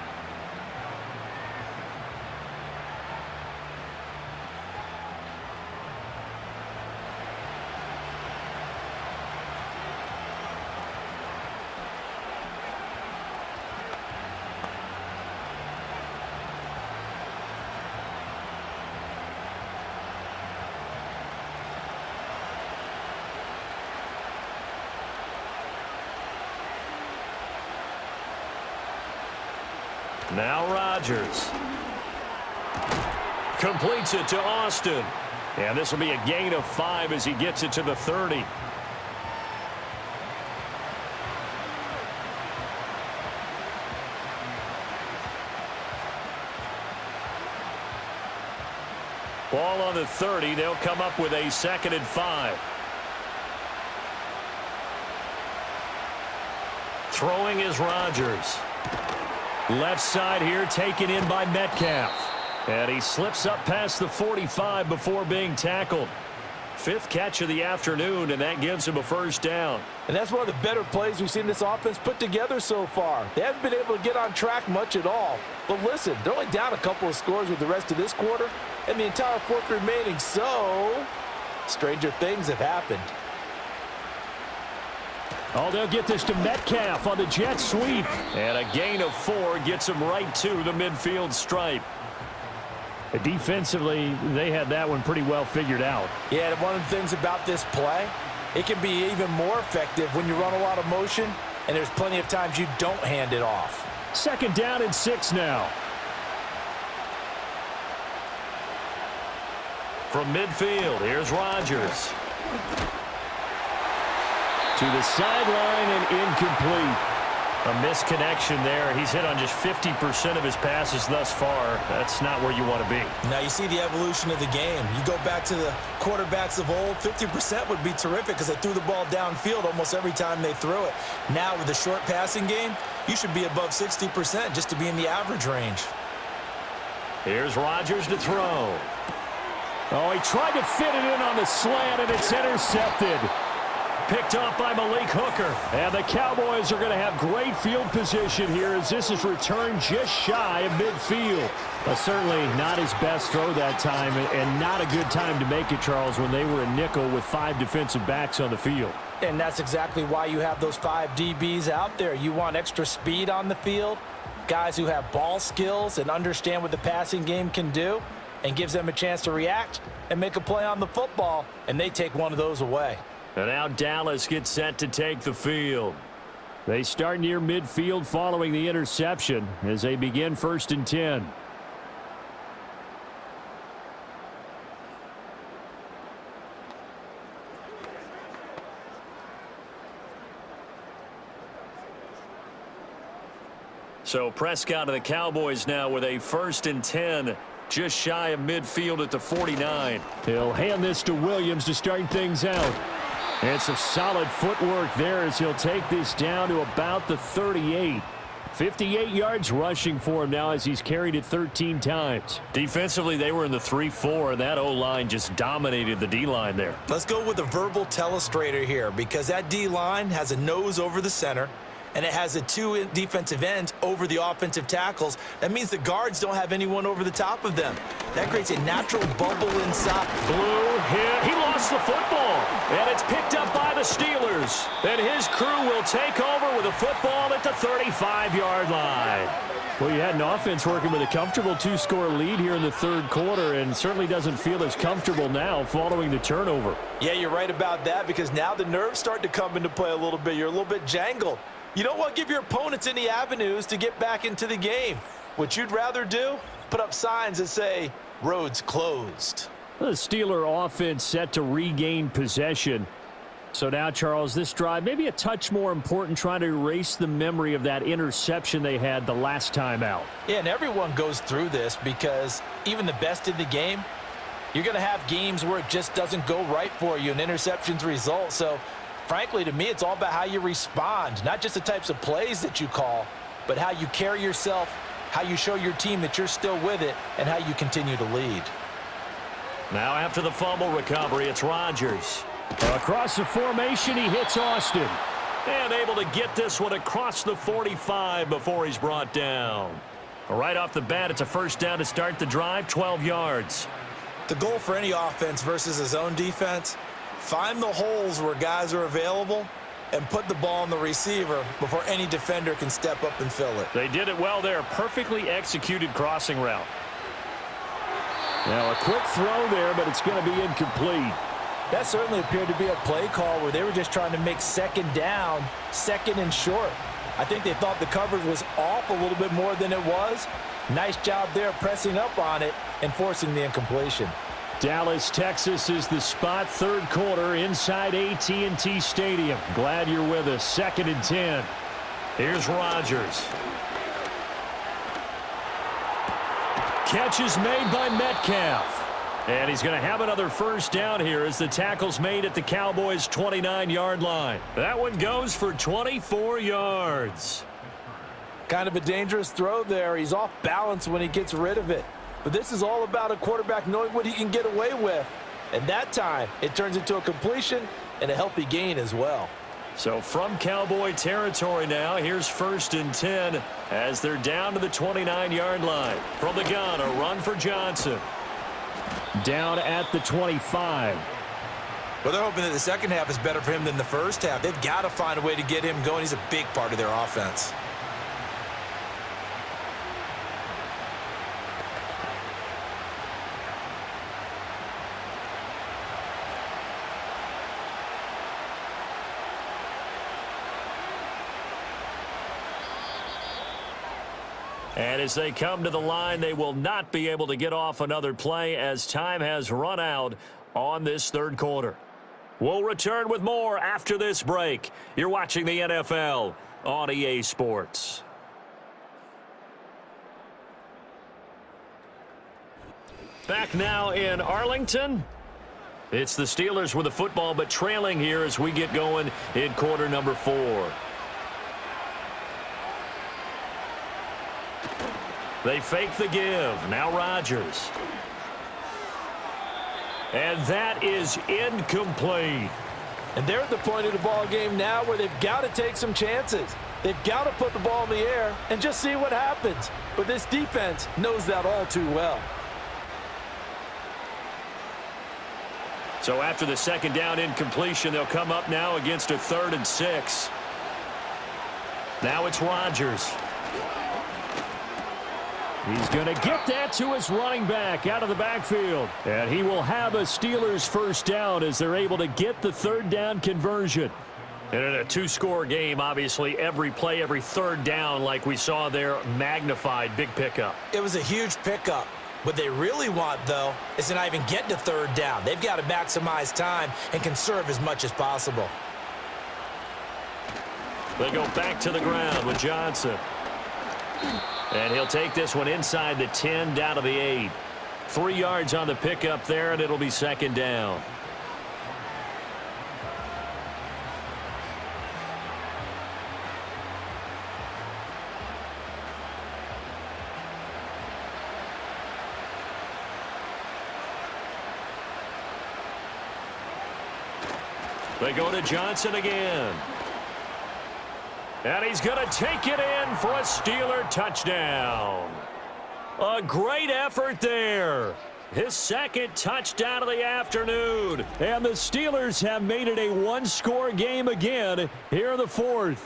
Now Rodgers. Completes it to Austin. And this will be a gain of 5 as he gets it to the 30. Ball on the 30. They'll come up with a 2nd and 5. Throwing is Rodgers. Left side here taken in by Metcalf. And he slips up past the 45 before being tackled. 5th catch of the afternoon, and that gives him a 1st down. And that's one of the better plays we've seen this offense put together so far. They haven't been able to get on track much at all. But listen, they're only down a couple of scores with the rest of this quarter and the entire 4th remaining. So, stranger things have happened. Oh, they'll get this to Metcalf on the jet sweep. And a gain of 4 gets him right to the midfield stripe. Defensively, they had that one pretty well figured out. Yeah, and one of the things about this play, it can be even more effective when you run a lot of motion and there's plenty of times you don't hand it off. 2nd down and 6 now. From midfield, here's Rodgers. To the sideline and incomplete. A misconnection there. He's hit on just 50% of his passes thus far. That's not where you want to be. Now you see the evolution of the game. You go back to the quarterbacks of old, 50% would be terrific because they threw the ball downfield almost every time they threw it. Now with the short passing game, you should be above 60% just to be in the average range. Here's Rodgers to throw. Oh, he tried to fit it in on the slant, and it's intercepted. Picked off by Malik Hooker. And the Cowboys are going to have great field position here as this is returned just shy of midfield. But certainly not his best throw that time, and not a good time to make it, Charles, when they were a nickel with 5 defensive backs on the field. And that's exactly why you have those 5 DBs out there. You want extra speed on the field, guys who have ball skills and understand what the passing game can do, and gives them a chance to react and make a play on the football, and they take one of those away. And now Dallas gets set to take the field. They start near midfield following the interception as they begin 1st and 10. So Prescott of the Cowboys now with a 1st and 10. Just shy of midfield at the 49. He'll hand this to Williams to start things out. And some solid footwork there as he'll take this down to about the 38. 58 yards rushing for him now as he's carried it 13 times. Defensively, they were in the 3-4, and that O-line just dominated the D-line there. Let's go with a verbal telestrator here because that D-line has a nose over the center, and it has a 2 defensive ends over the offensive tackles. That means the guards don't have anyone over the top of them. That creates a natural bubble inside. Blue hit. He lost the football, and it's picked up by the Steelers. And his crew will take over with a football at the 35-yard line. Well, you had an offense working with a comfortable 2-score lead here in the 3rd quarter, and certainly doesn't feel as comfortable now following the turnover. Yeah, you're right about that because now the nerves start to come into play a little bit. You're a little bit jangled. You don't want to give your opponents any avenues to get back into the game. What you'd rather do, put up signs that say, roads closed. The Steeler offense set to regain possession. So now, Charles, this drive maybe a touch more important, trying to erase the memory of that interception they had the last time out. Yeah, and everyone goes through this because even the best in the game, you're going to have games where it just doesn't go right for you and interceptions result. So, frankly, to me, it's all about how you respond, not just the types of plays that you call, but how you carry yourself, how you show your team that you're still with it, and how you continue to lead. Now after the fumble recovery, it's Rodgers. Across the formation, he hits Austin. And able to get this one across the 45 before he's brought down. Right off the bat, it's a 1st down to start the drive, 12 yards. The goal for any offense versus his own defense, find the holes where guys are available and put the ball on the receiver before any defender can step up and fill it. They did it well there. Perfectly executed crossing route. Now a quick throw there, but it's going to be incomplete. That certainly appeared to be a play call where they were just trying to make 2nd down, 2nd and short. I think they thought the coverage was off a little bit more than it was. Nice job there pressing up on it and forcing the incompletion. Dallas, Texas is the spot, 3rd quarter inside AT&T Stadium. Glad you're with us. 2nd and 10. Here's Rodgers. Catch is made by Metcalf. And he's going to have another 1st down here as the tackle's made at the Cowboys' 29-yard line. That one goes for 24 yards. Kind of a dangerous throw there. He's off balance when he gets rid of it. But this is all about a quarterback knowing what he can get away with. And that time, it turns into a completion and a healthy gain as well. So from Cowboy territory now, here's 1st and 10 as they're down to the 29-yard line. From the gun, a run for Johnson. Down at the 25. Well, they're hoping that the second half is better for him than the first half. They've got to find a way to get him going. He's a big part of their offense. And as they come to the line, they will not be able to get off another play as time has run out on this third quarter. We'll return with more after this break. You're watching the NFL on EA Sports. Back now in Arlington. It's the Steelers with the football, but trailing here as we get going in quarter number 4. They fake the give. Now Rodgers. And that is incomplete. And they're at the point of the ball game now where they've got to take some chances. They've got to put the ball in the air and just see what happens. But this defense knows that all too well. So after the second down incompletion, they'll come up now against a 3rd and 6. Now it's Rodgers. He's going to get that to his running back out of the backfield. And he will have a Steelers first down as they're able to get the 3rd down conversion. And in a 2-score game, obviously, every play, every 3rd down, like we saw there, magnified, big pickup. It was a huge pickup. What they really want, though, is to not even get to 3rd down. They've got to maximize time and conserve as much as possible. They go back to the ground with Johnson. And he'll take this one inside the 10, down to the 8. 3 yards on the pickup there, and it'll be 2nd down. They go to Johnson again. And he's going to take it in for a Steeler touchdown. A great effort there. His 2nd touchdown of the afternoon. And the Steelers have made it a 1-score game again here in the 4th.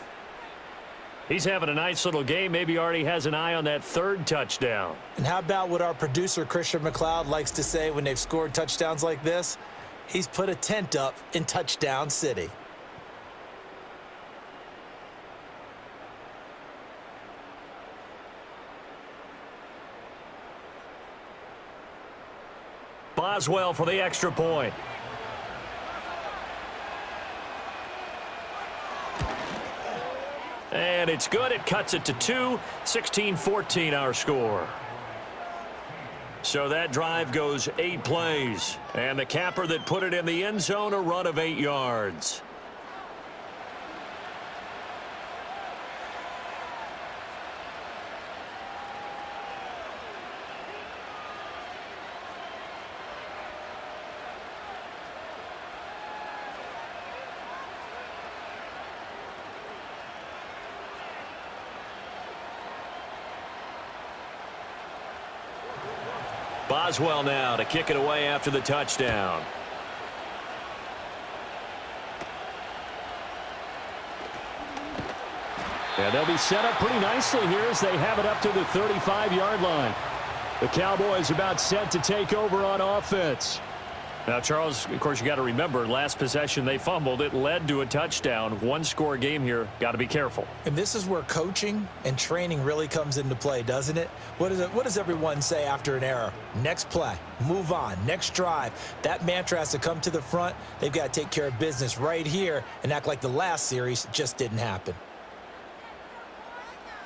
He's having a nice little game. Maybe already has an eye on that 3rd touchdown. And how about what our producer, Christian McLeod, likes to say when they've scored touchdowns like this? He's put a tent up in Touchdown City. Boswell for the extra point. And it's good. It cuts it to 2. 16-14 our score. So that drive goes 8 plays. And the capper that put it in the end zone, a run of 8 yards. Boswell now to kick it away after the touchdown. And they'll be set up pretty nicely here as they have it up to the 35-yard line. The Cowboys about set to take over on offense. Now, Charles, of course, you got to remember, last possession they fumbled. It led to a touchdown. 1-score game here. Got to be careful. And this is where coaching and training really comes into play, doesn't it? What does everyone say after an error? Next play, move on, next drive. That mantra has to come to the front. They've got to take care of business right here and act like the last series just didn't happen.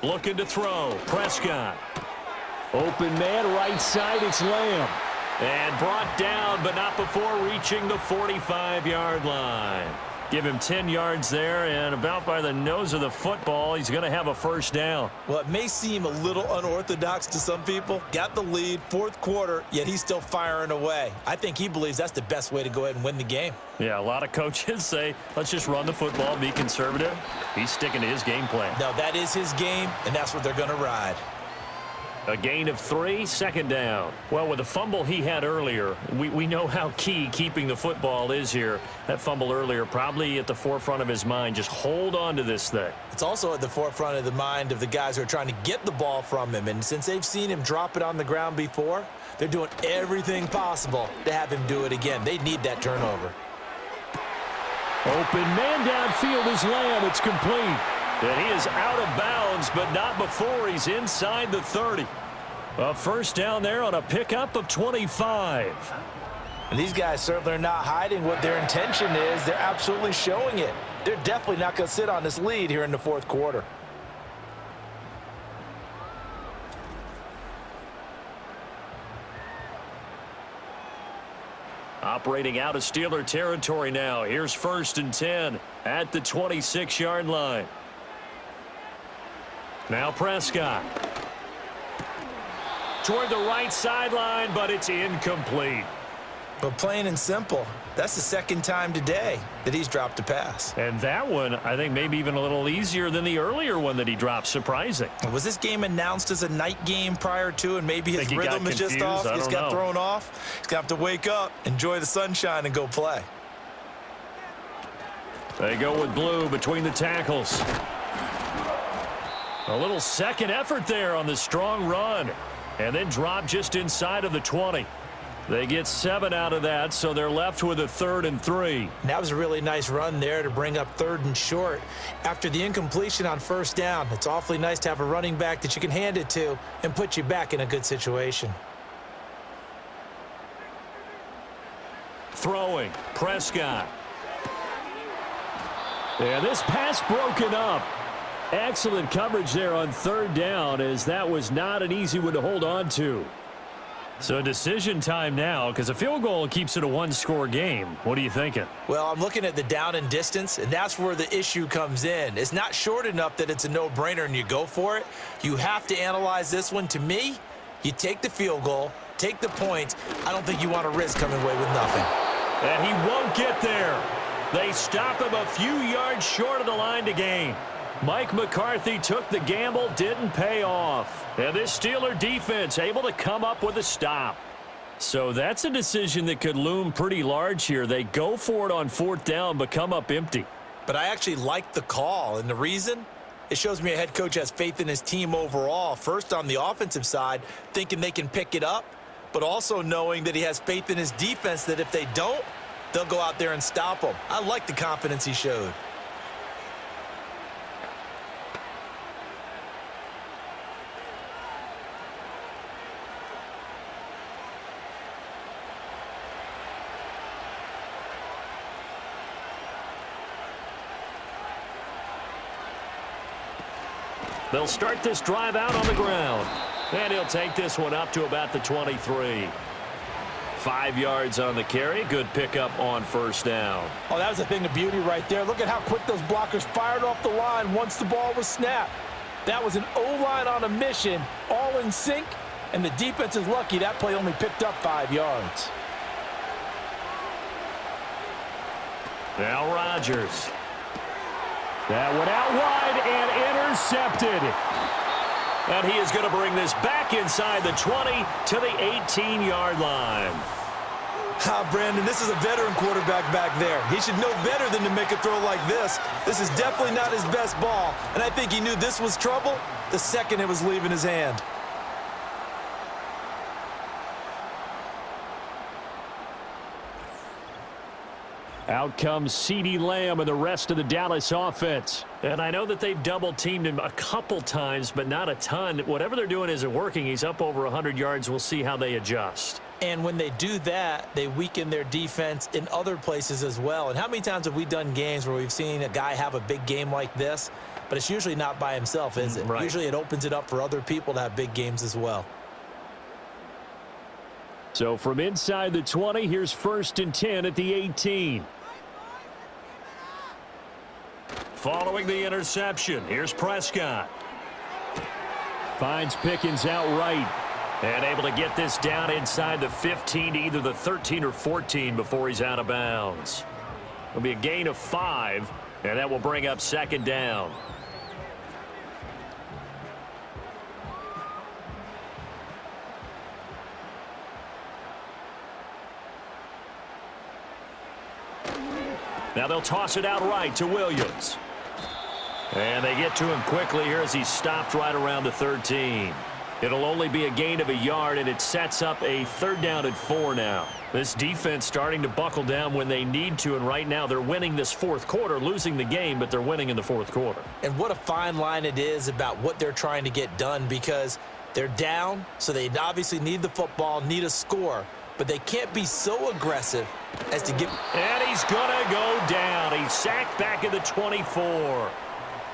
Looking to throw. Prescott. Open man, right side, it's Lamb. And brought down, but not before reaching the 45-yard line. Give him 10 yards there, and about by the nose of the football, he's going to have a first down. Well, it may seem a little unorthodox to some people. Got the lead, 4th quarter, yet he's still firing away. I think he believes that's the best way to go ahead and win the game. Yeah, a lot of coaches say, let's just run the football, be conservative. He's sticking to his game plan. No, that is his game, and that's what they're going to ride. A gain of 3, 2nd down. Well, with the fumble he had earlier, we know how key keeping the football is here. That fumble earlier probably at the forefront of his mind. Just hold on to this thing. It's also at the forefront of the mind of the guys who are trying to get the ball from him. And since they've seen him drop it on the ground before, they're doing everything possible to have him do it again. They need that turnover. Open man downfield is Lamb. It's complete. And he is out of bounds, but not before he's inside the 30. A first down there on a pickup of 25. And these guys certainly are not hiding what their intention is. They're absolutely showing it. They're definitely not going to sit on this lead here in the fourth quarter. Operating out of Steeler territory now. Here's 1st and 10 at the 26-yard line. Now Prescott. Toward the right sideline, but it's incomplete. But plain and simple, that's the second time today that he's dropped a pass. And that one, I think, maybe even a little easier than the earlier one that he dropped. Surprising. Was this game announced as a night game prior to, and maybe his rhythm is just off? He's got thrown off. He's going to have to wake up, enjoy the sunshine, and go play. They go with blue between the tackles. A little second effort there on the strong run. And then drop just inside of the 20. They get 7 out of that, so they're left with a 3rd and 3. That was a really nice run there to bring up 3rd and short. After the incompletion on 1st down, it's awfully nice to have a running back that you can hand it to and put you back in a good situation. Throwing, Prescott. And this pass broken up. Excellent coverage there on 3rd down, as that was not an easy one to hold on to. So decision time now, because a field goal keeps it a 1-score game. What are you thinking? Well, I'm looking at the down and distance, and that's where the issue comes in. It's not short enough that it's a no-brainer and you go for it. You have to analyze this one. To me, you take the field goal, take the points. I don't think you want to risk coming away with nothing. And he won't get there. They stop him a few yards short of the line to gain. Mike McCarthy took the gamble, didn't pay off. And this Steeler defense able to come up with a stop. So that's a decision that could loom pretty large here. They go for it on 4th down, but come up empty. But I actually like the call, and the reason? It shows me a head coach has faith in his team overall. First, on the offensive side, thinking they can pick it up, but also knowing that he has faith in his defense that if they don't, they'll go out there and stop them. I like the confidence he showed. They'll start this drive out on the ground. And he'll take this one up to about the 23. 5 yards on the carry. Good pickup on 1st down. Oh, that was a thing of beauty right there. Look at how quick those blockers fired off the line once the ball was snapped. That was an O-line on a mission, all in sync, and the defense is lucky that play only picked up 5 yards. Now Rodgers. That went out wide and intercepted. And he is going to bring this back inside the 20 to the 18-yard line. Brandon, this is a veteran quarterback back there. He should know better than to make a throw like this. This is definitely not his best ball, and I think he knew this was trouble the second it was leaving his hand. Out comes CeeDee Lamb and the rest of the Dallas offense. And I know that they've double-teamed him a couple times, but not a ton. Whatever they're doing isn't working. He's up over 100 yards. We'll see how they adjust. And when they do that, they weaken their defense in other places as well. And how many times have we done games where we've seen a guy have a big game like this, but it's usually not by himself, is it? Right. Usually it opens it up for other people to have big games as well. So from inside the 20, here's 1st and 10 at the 18. Following the interception, here's Prescott. Finds Pickens outright. And able to get this down inside the 15 to either the 13 or 14 before he's out of bounds. It'll be a gain of 5, and that will bring up 2nd down. Now they'll toss it out right to Williams. And they get to him quickly here as he's stopped right around the 13. It'll only be a gain of a yard, and it sets up a 3rd down and 4 now. This defense starting to buckle down when they need to, and right now they're winning this 4th quarter, losing the game, but they're winning in the 4th quarter. And what a fine line it is about what they're trying to get done, because they're down, so they obviously need the football, need a score, but they can't be so aggressive as to get... And he's going to go down. He's sacked back at the 24.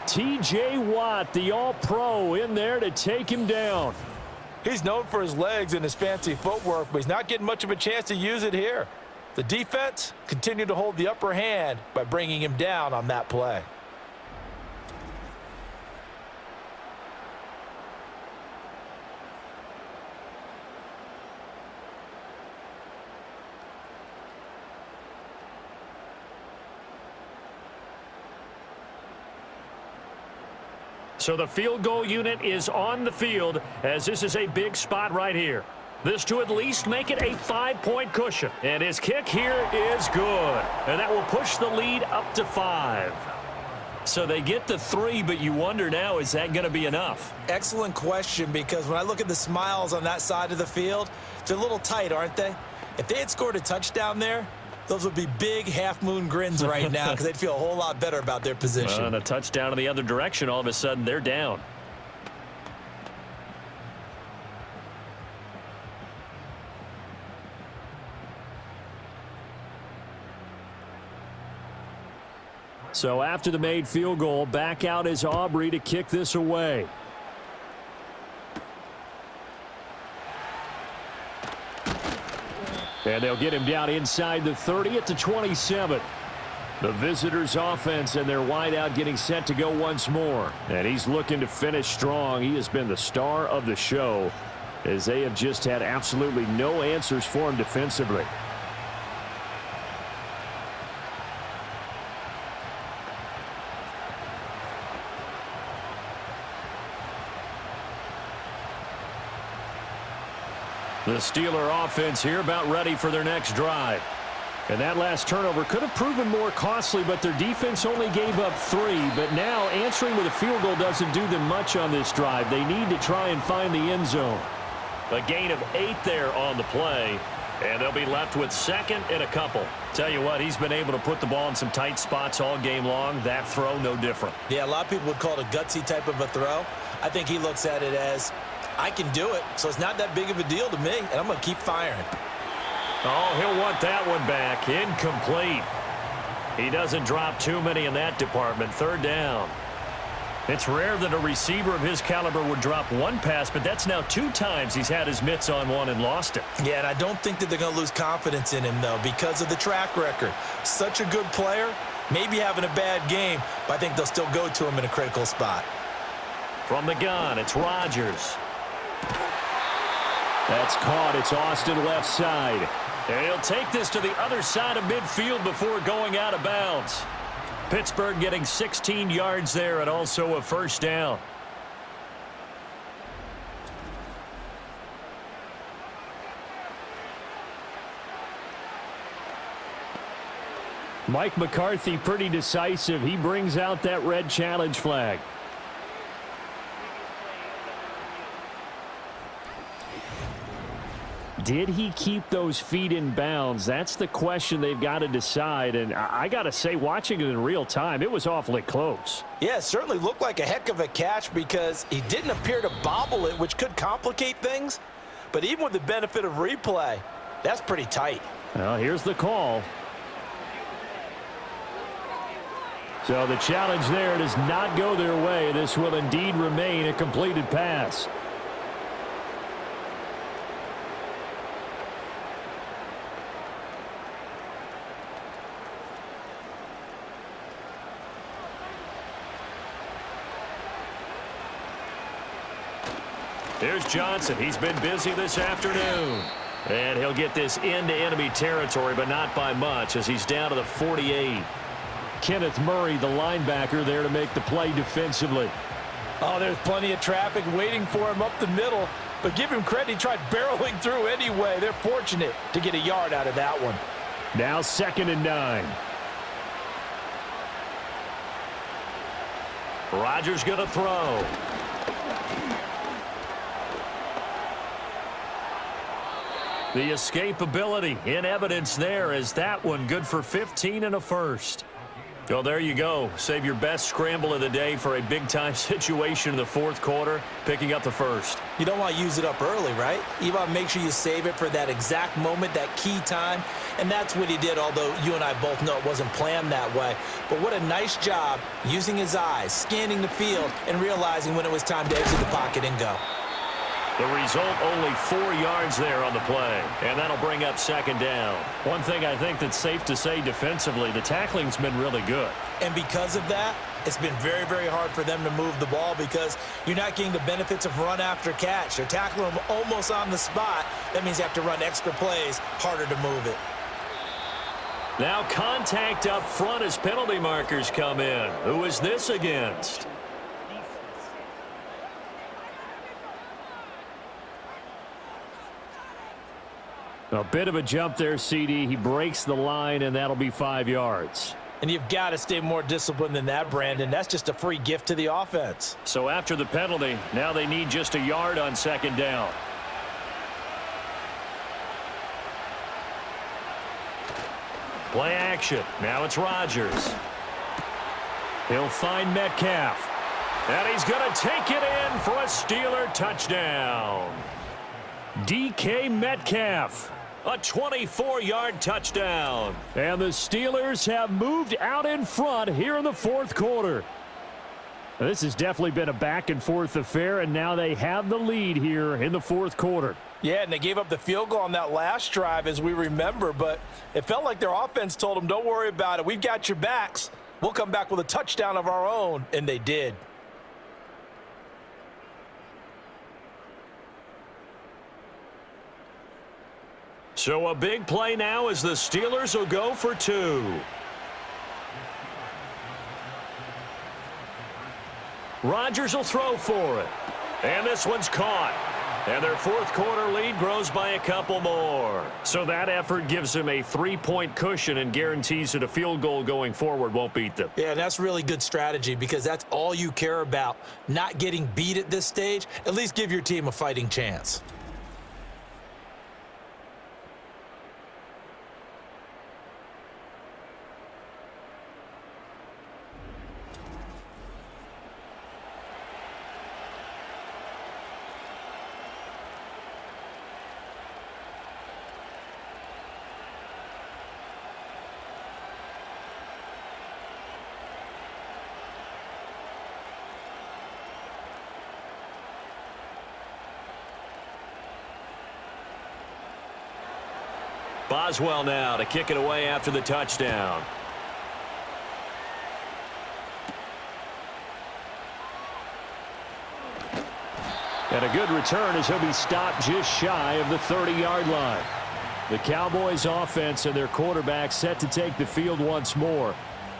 T.J. Watt, the all-pro, in there to take him down. He's known for his legs and his fancy footwork, but he's not getting much of a chance to use it here. The defense continued to hold the upper hand by bringing him down on that play. So the field goal unit is on the field, as this is a big spot right here. This to at least make it a 5-point cushion. And his kick here is good. And that will push the lead up to 5. So they get the 3, but you wonder now, is that going to be enough? Excellent question, because when I look at the smiles on that side of the field, they're a little tight, aren't they? If they had scored a touchdown there, those would be big half-moon grins right now, because they'd feel a whole lot better about their position. And a touchdown in the other direction, all of a sudden they're down. So after the made field goal, back out is Aubrey to kick this away. And they'll get him down inside the 30 at the 27. The visitors' offense and their wideout getting set to go once more. And he's looking to finish strong. He has been the star of the show, as they have just had absolutely no answers for him defensively. The Steeler offense here about ready for their next drive. And that last turnover could have proven more costly, but their defense only gave up 3. But now answering with a field goal doesn't do them much on this drive. They need to try and find the end zone. A gain of 8 there on the play, and they'll be left with 2nd and a couple. Tell you what, he's been able to put the ball in some tight spots all game long. That throw, no different. Yeah, a lot of people would call it a gutsy type of a throw. I think he looks at it as, I can do it, so it's not that big of a deal to me, and I'm going to keep firing. Oh, he'll want that one back. Incomplete. He doesn't drop too many in that department. 3rd down. It's rare that a receiver of his caliber would drop one pass, but that's now 2 times he's had his mitts on one and lost it. Yeah, and I don't think that they're going to lose confidence in him, though, because of the track record. Such a good player, maybe having a bad game, but I think they'll still go to him in a critical spot. From the gun, it's Rodgers. That's caught. It's Austin left side. And he'll take this to the other side of midfield before going out of bounds. Pittsburgh getting 16 yards there and also a 1st down. Mike McCarthy pretty decisive. He brings out that red challenge flag. Did he keep those feet in bounds? That's the question they've got to decide. And I got to say, watching it in real time, it was awfully close. Yeah, it certainly looked like a heck of a catch because he didn't appear to bobble it, which could complicate things. But even with the benefit of replay, that's pretty tight. Well, here's the call. So the challenge there does not go their way. This will indeed remain a completed pass. There's Johnson. He's been busy this afternoon. And he'll get this into enemy territory, but not by much, as he's down to the 48. Kenneth Murray, the linebacker, there to make the play defensively. Oh, there's plenty of traffic waiting for him up the middle. But give him credit, he tried barreling through anyway. They're fortunate to get a yard out of that one. Now 2nd and 9. Rodgers going to throw. The escapability in evidence there as that one good for 15 and a first. Well, there you go. Save your best scramble of the day for a big-time situation in the fourth quarter, picking up the first. You don't want to use it up early, right? You want to make sure you save it for that exact moment, that key time, and that's what he did, although you and I both know it wasn't planned that way. But what a nice job using his eyes, scanning the field, and realizing when it was time to exit the pocket and go. The result, only 4 yards there on the play, and that'll bring up second down. One thing I think that's safe to say defensively, the tackling's been really good. And because of that, it's been very, very hard for them to move the ball because you're not getting the benefits of run after catch. They're tackling them almost on the spot. That means you have to run extra plays, harder to move it. Now contact up front as penalty markers come in. Who is this against? A bit of a jump there, CeeDee. He breaks the line, and that'll be 5 yards. And you've got to stay more disciplined than that, Brandon. That's just a free gift to the offense. So after the penalty, now they need just a yard on second down. Play action. Now it's Rodgers. He'll find Metcalf. And he's going to take it in for a Steeler touchdown. DK Metcalf. A 24-yard touchdown. And the Steelers have moved out in front here in the fourth quarter. Now, this has definitely been a back-and-forth affair, and now they have the lead here in the fourth quarter. Yeah, and they gave up the field goal on that last drive, as we remember, but it felt like their offense told them, don't worry about it. We've got your backs. We'll come back with a touchdown of our own, and they did. So a big play now as the Steelers will go for 2. Rodgers will throw for it. And this one's caught. And their fourth quarter lead grows by a couple more. So that effort gives them a 3-point cushion and guarantees that a field goal going forward won't beat them. Yeah, that's really good strategy because that's all you care about. Not getting beat at this stage. At least give your team a fighting chance. Boswell now to kick it away after the touchdown. And a good return as he'll be stopped just shy of the 30-yard line. The Cowboys offense and their quarterback set to take the field once more.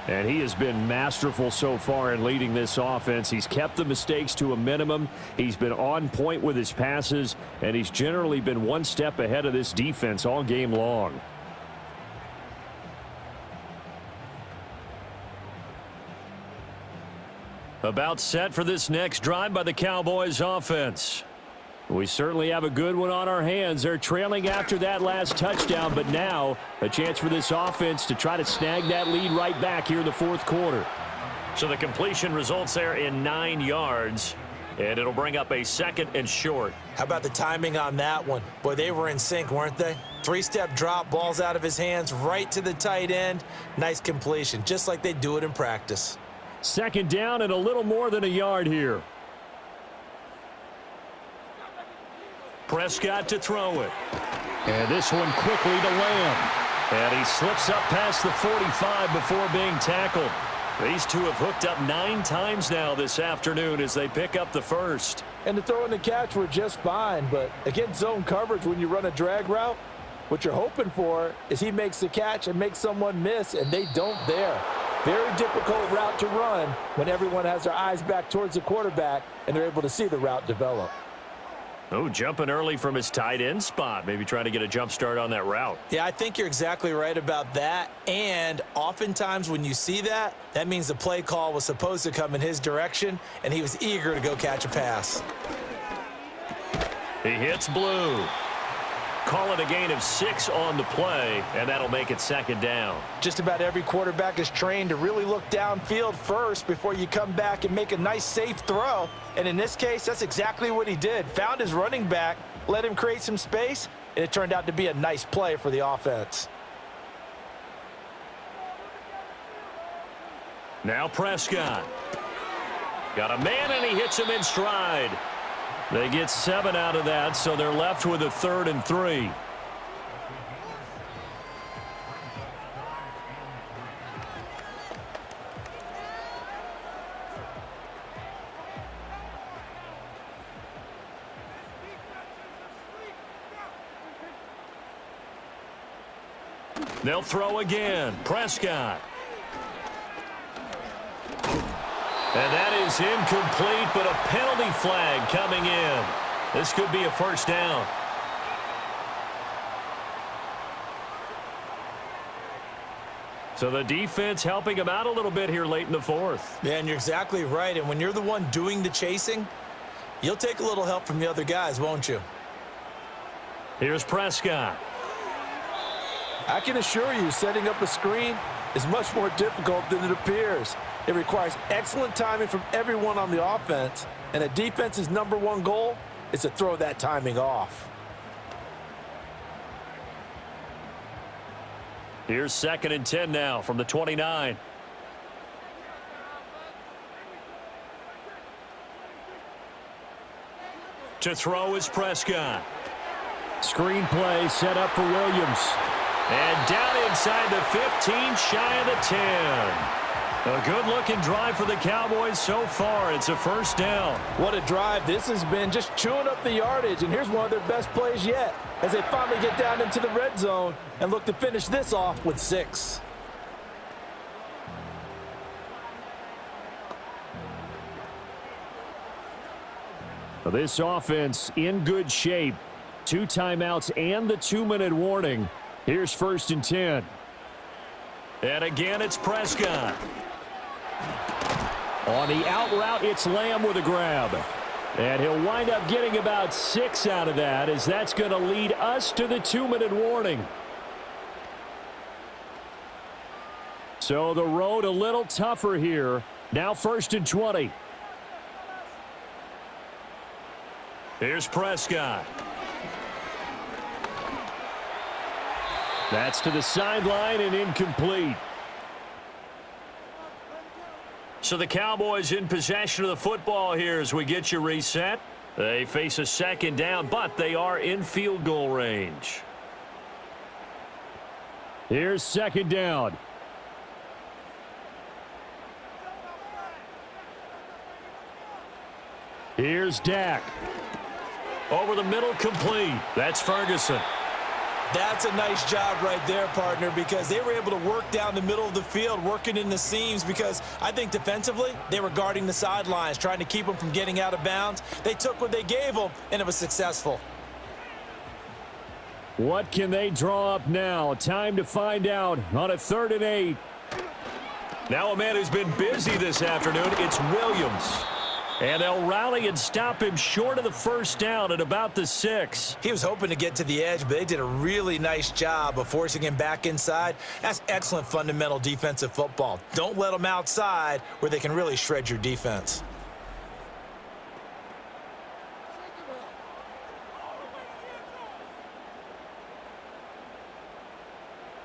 And he has been masterful so far in leading this offense. He's kept the mistakes to a minimum. He's been on point with his passes, and he's generally been one step ahead of this defense all game long. About set for this next drive by the Cowboys offense. We certainly have a good one on our hands. They're trailing after that last touchdown, but now a chance for this offense to try to snag that lead right back here in the fourth quarter. So the completion results there in 9 yards, and it'll bring up a 2nd and short. How about the timing on that one? Boy, they were in sync, weren't they? 3-step drop, balls out of his hands, right to the tight end. Nice completion, just like they do it in practice. 2nd down and a little more than a yard here. Prescott to throw it. And this one quickly to Lamb. And he slips up past the 45 before being tackled. These two have hooked up 9 times now this afternoon as they pick up the first. And the throw and the catch were just fine, but against zone coverage when you run a drag route, what you're hoping for is he makes the catch and makes someone miss, and they don't there. Very difficult route to run when everyone has their eyes back towards the quarterback and they're able to see the route develop. Oh, jumping early from his tight end spot. Maybe trying to get a jump start on that route. Yeah, I think you're exactly right about that. And oftentimes when you see that, that means the play call was supposed to come in his direction, and he was eager to go catch a pass. He hits blue. Call it a gain of 6 on the play, and that'll make it 2nd down. Just about every quarterback is trained to really look downfield first before you come back and make a nice, safe throw. And in this case, that's exactly what he did. Found his running back, let him create some space, and it turned out to be a nice play for the offense. Now Prescott. Got a man, and he hits him in stride. They get 7 out of that, so they're left with a 3rd and 3. They'll throw again. Prescott. And that is incomplete, but a penalty flag coming in. This could be a 1st down. So the defense helping him out a little bit here late in the 4th. Yeah, and you're exactly right. And when you're the one doing the chasing, you'll take a little help from the other guys, won't you? Here's Prescott. I can assure you, setting up a screen is much more difficult than it appears. It requires excellent timing from everyone on the offense, and a defense's #1 goal is to throw that timing off. Here's 2nd and 10 now from the 29. To throw is Prescott. Screen play set up for Williams. And down inside the 15, shy of the 10. A good-looking drive for the Cowboys so far. It's a 1st down. What a drive this has been, just chewing up the yardage. And here's one of their best plays yet as they finally get down into the red zone and look to finish this off with 6. This offense in good shape. 2 timeouts and the 2-minute warning. Here's 1st and 10. And again, it's Prescott. On the out route, it's Lamb with a grab. And he'll wind up getting about 6 out of that, as that's going to lead us to the 2-minute warning. So the road a little tougher here. Now 1st and 20. Here's Prescott. That's to the sideline and incomplete. So the Cowboys in possession of the football here as we get you reset. They face a 2nd down, but they are in field goal range. Here's 2nd down. Here's Dak. Over the middle, complete. That's Ferguson. That's a nice job right there, partner, because they were able to work down the middle of the field, working in the seams, because I think defensively they were guarding the sidelines, trying to keep them from getting out of bounds. They took what they gave them, and it was successful. What can they draw up now? Time to find out on a 3rd and 8. Now a man who's been busy this afternoon, it's Williams. And they'll rally and stop him short of the 1st down at about the 6. He was hoping to get to the edge, but they did a really nice job of forcing him back inside. That's excellent fundamental defensive football. Don't let them outside where they can really shred your defense.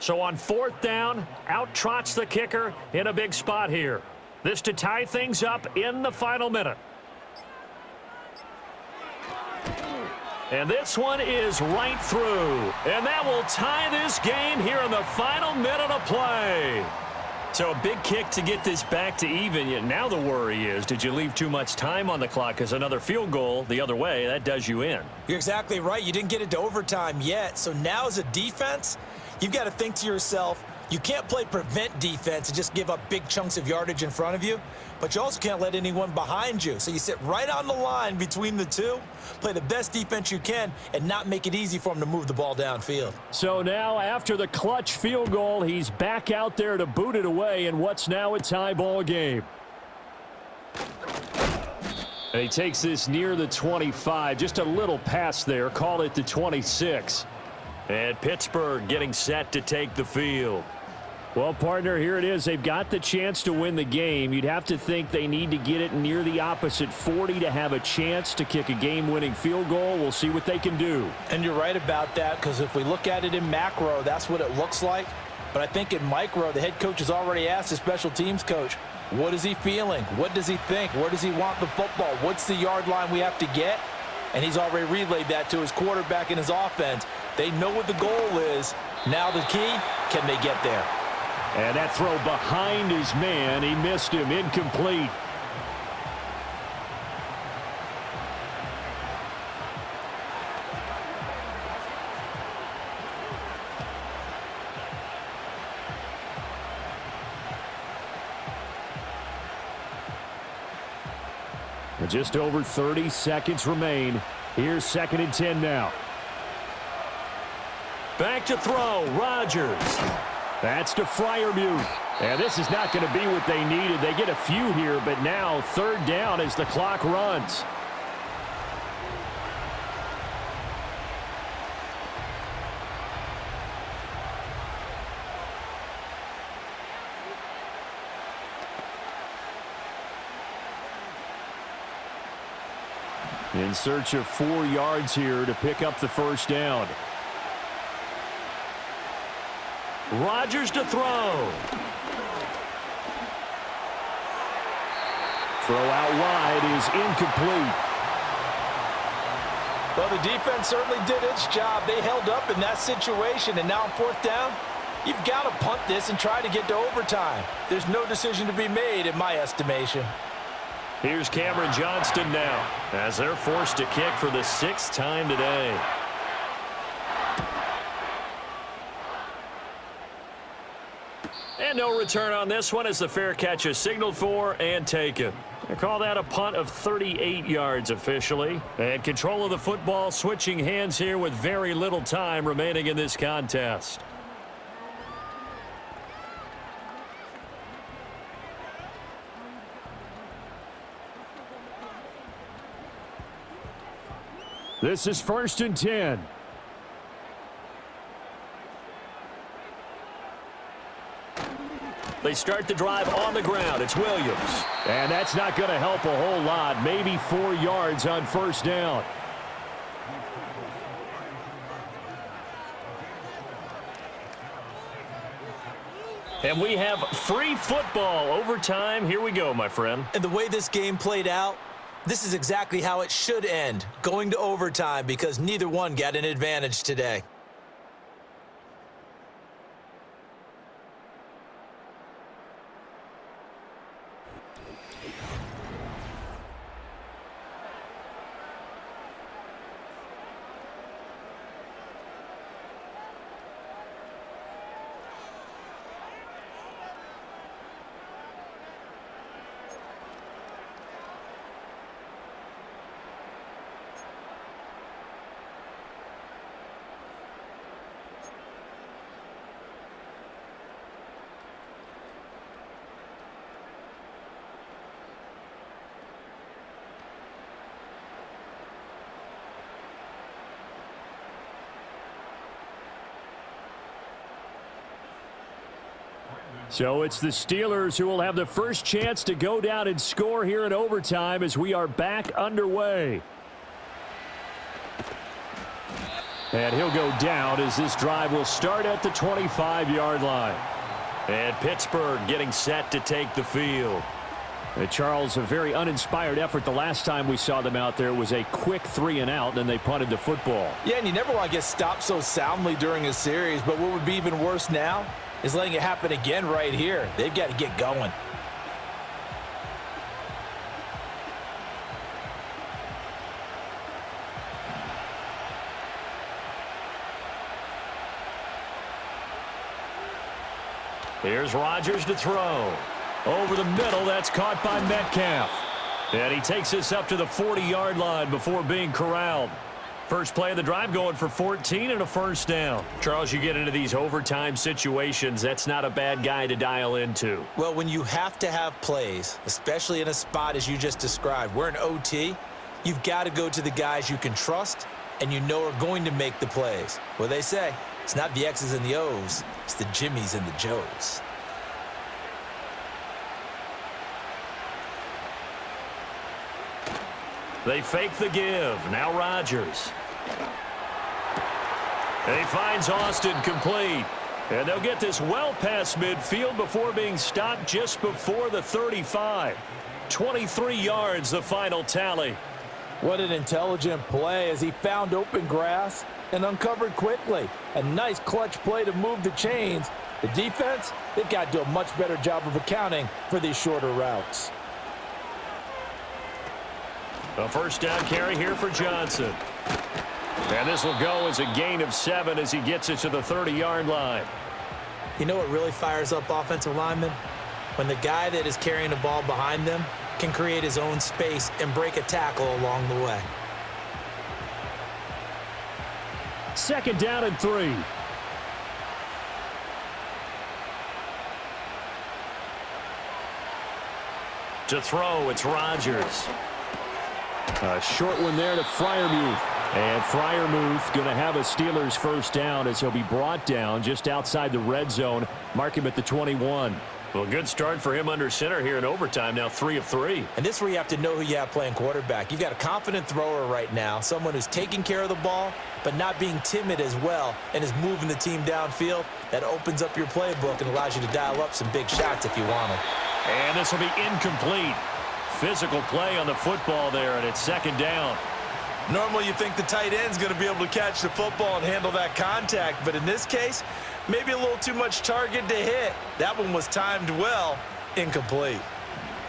So on 4th down, out trots the kicker in a big spot here. This to tie things up in the final minute. And this one is right through. And that will tie this game here in the final minute of play. So a big kick to get this back to even. Yet now the worry is, did you leave too much time on the clock? Because another field goal the other way, that does you in. You're exactly right. You didn't get it to overtime yet. So now as a defense, you've got to think to yourself, you can't play prevent defense and just give up big chunks of yardage in front of you, but you also can't let anyone behind you. So you sit right on the line between the two, play the best defense you can, and not make it easy for them to move the ball downfield. So now after the clutch field goal, he's back out there to boot it away in what's now a tie ball game. And he takes this near the 25, just a little pass there, call it the 26. And Pittsburgh getting set to take the field. Well, partner, here it is. They've got the chance to win the game. You'd have to think they need to get it near the opposite 40 to have a chance to kick a game-winning field goal. We'll see what they can do. And you're right about that, because if we look at it in macro, that's what it looks like. But I think in micro, the head coach has already asked the special teams coach, what is he feeling? What does he think? Where does he want the football? What's the yard line we have to get? And he's already relayed that to his quarterback and his offense. They know what the goal is. Now the key, can they get there? And that throw behind his man, he missed him, incomplete. Just over 30 seconds remain. Here's 2nd and 10 now. Back to throw, Rodgers. That's to Freiermuth. And this is not going to be what they needed. They get a few here, but now 3rd down as the clock runs. In search of 4 yards here to pick up the 1st down. Rodgers to throw. Throw out wide is incomplete. Well, the defense certainly did its job. They held up in that situation, and now on 4th down, you've got to punt this and try to get to overtime. There's no decision to be made in my estimation. Here's Cameron Johnston now as they're forced to kick for the 6th time today. And no return on this one as the fair catch is signaled for and taken. They call that a punt of 38 yards officially. And control of the football switching hands here with very little time remaining in this contest. This is 1st and 10. They start the drive on the ground. It's Williams. And that's not going to help a whole lot. Maybe 4 yards on 1st down. And we have free football overtime. Here we go, my friend. And the way this game played out, this is exactly how it should end, going to overtime, because neither one got an advantage today. So it's the Steelers who will have the first chance to go down and score here in overtime as we are back underway. And he'll go down as this drive will start at the 25-yard line. And Pittsburgh getting set to take the field. Charles, a very uninspired effort. The last time we saw them out there was a quick 3-and-out, and they punted the football. Yeah, and you never want to get stopped so soundly during a series, but what would be even worse now is letting it happen again right here. They've got to get going. Here's Rodgers to throw. Over the middle, that's caught by Metcalf. And he takes this up to the 40-yard line before being corralled. First play of the drive going for 14 and a 1st down. Charles, you get into these overtime situations, that's not a bad guy to dial into. Well, when you have to have plays, especially in a spot as you just described, we're in OT, you've got to go to the guys you can trust and you know are going to make the plays. Well, they say it's not the X's and the O's, it's the Jimmies and the Joes. They fake the give. Now Rodgers. He finds Austin complete. And they'll get this well past midfield before being stopped just before the 35. 23 yards, the final tally. What an intelligent play as he found open grass and uncovered quickly. A nice clutch play to move the chains. The defense, they've got to do a much better job of accounting for these shorter routes. A first down carry here for Johnson. And this will go as a gain of 7 as he gets it to the 30-yard line. You know what really fires up offensive linemen? When the guy that is carrying the ball behind them can create his own space and break a tackle along the way. Second down and 3. To throw, it's Rodgers. A short one there to Freiermuth. And Freiermuth going to have a Steelers first down as he'll be brought down just outside the red zone. Mark him at the 21. Well, good start for him under center here in overtime. Now 3 of 3. And this is where you have to know who you have playing quarterback. You've got a confident thrower right now, someone who's taking care of the ball, but not being timid as well, and is moving the team downfield. That opens up your playbook and allows you to dial up some big shots if you want them. And this will be incomplete. Physical play on the football there, and it's second down. Normally you think the tight end's going to be able to catch the football and handle that contact, but in this case, maybe a little too much target to hit. That one was timed well, incomplete.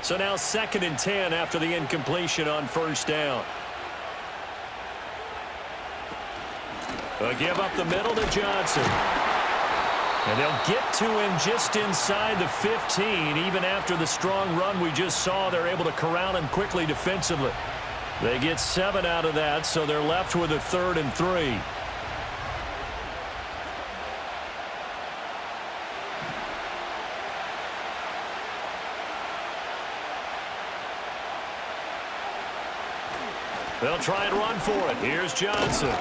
So now 2nd and 10 after the incompletion on first down. They'll give up the middle to Johnson. And they'll get to him just inside the 15. Even after the strong run we just saw, they're able to corral him quickly defensively. They get 7 out of that, so they're left with a 3rd and 3. They'll try and run for it. Here's Johnson.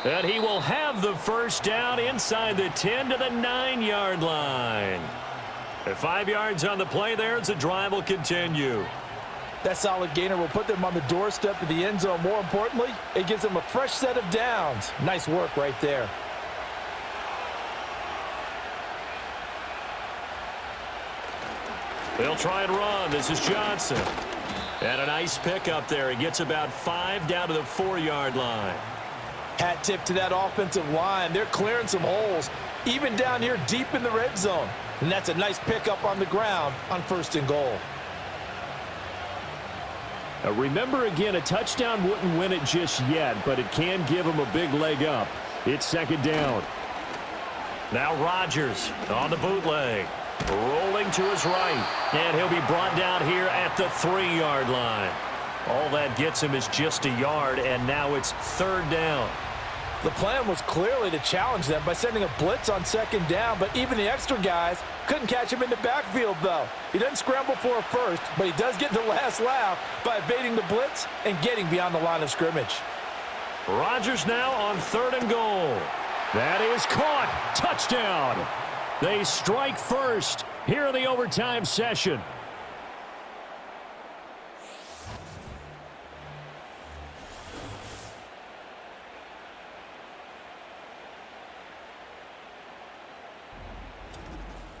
And he will have the first down inside the 10 to the 9-yard line. At 5 yards on the play there, as the drive will continue. That solid gainer will put them on the doorstep of the end zone. More importantly, it gives them a fresh set of downs. Nice work right there. They'll try and run. This is Johnson. And a nice pick up there. He gets about 5 down to the 4-yard line. Hat tip to that offensive line. They're clearing some holes, even down here deep in the red zone. And that's a nice pickup on the ground on 1st and goal. Now remember again, a touchdown wouldn't win it just yet, but it can give them a big leg up. It's 2nd down. Now Rodgers on the bootleg. Rolling to his right. And he'll be brought down here at the 3-yard line. All that gets him is just a yard, and now it's 3rd down. The plan was clearly to challenge them by sending a blitz on 2nd down, but even the extra guys couldn't catch him in the backfield, though. He doesn't scramble for a first, but he does get the last laugh by evading the blitz and getting beyond the line of scrimmage. Rodgers now on 3rd and goal. That is caught. Touchdown. They strike first here in the overtime session.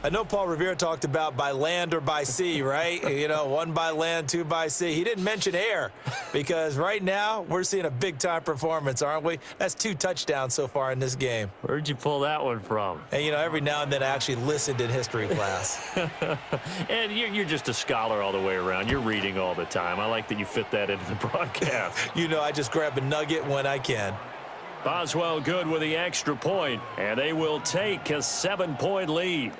I know Paul Revere talked about by land or by sea, right? You know, 1 by land, 2 by sea. He didn't mention air because right now we're seeing a big-time performance, aren't we? That's 2 touchdowns so far in this game. Where'd you pull that one from? And, you know, every now and then I actually listened in history class. And you're just a scholar all the way around. You're reading all the time. I like that you fit that into the broadcast. You know, I just grab a nugget when I can. Boswell good with the extra point, and they will take a 7-point lead.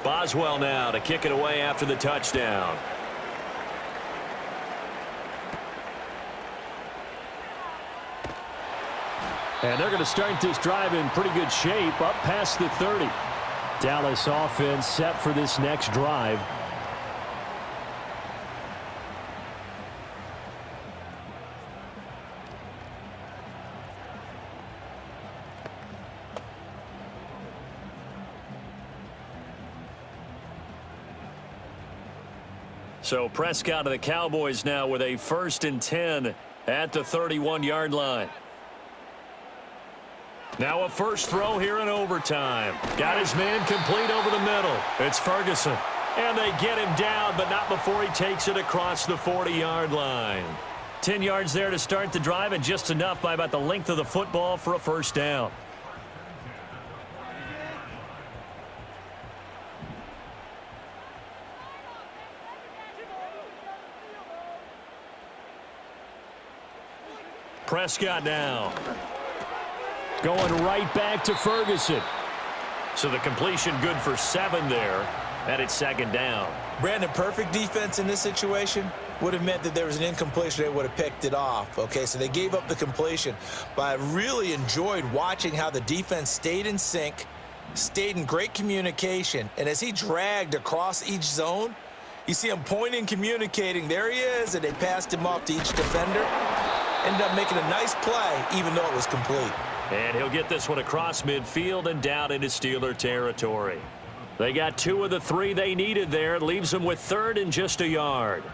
Boswell now to kick it away after the touchdown. And they're going to start this drive in pretty good shape up past the 30. Dallas offense set for this next drive. So Prescott of the Cowboys now with a 1st and 10 at the 31-yard line. Now a first throw here in overtime. Got his man complete over the middle. It's Ferguson. And they get him down, but not before he takes it across the 40-yard line. 10 yards there to start the drive, and just enough by about the length of the football for a first down. Prescott now. Going right back to Ferguson. So the completion good for 7 there. And it's 2nd down. Brandon, perfect defense in this situation would have meant that there was an incompletion. They would have picked it off. Okay, so they gave up the completion. But I really enjoyed watching how the defense stayed in sync, stayed in great communication. And as he dragged across each zone, you see him pointing, communicating. There he is, and they passed him off to each defender. Ended up making a nice play, even though it was complete. And he'll get this one across midfield and down into Steeler territory. They got 2 of the 3 they needed there. It leaves them with 3rd and just a yard.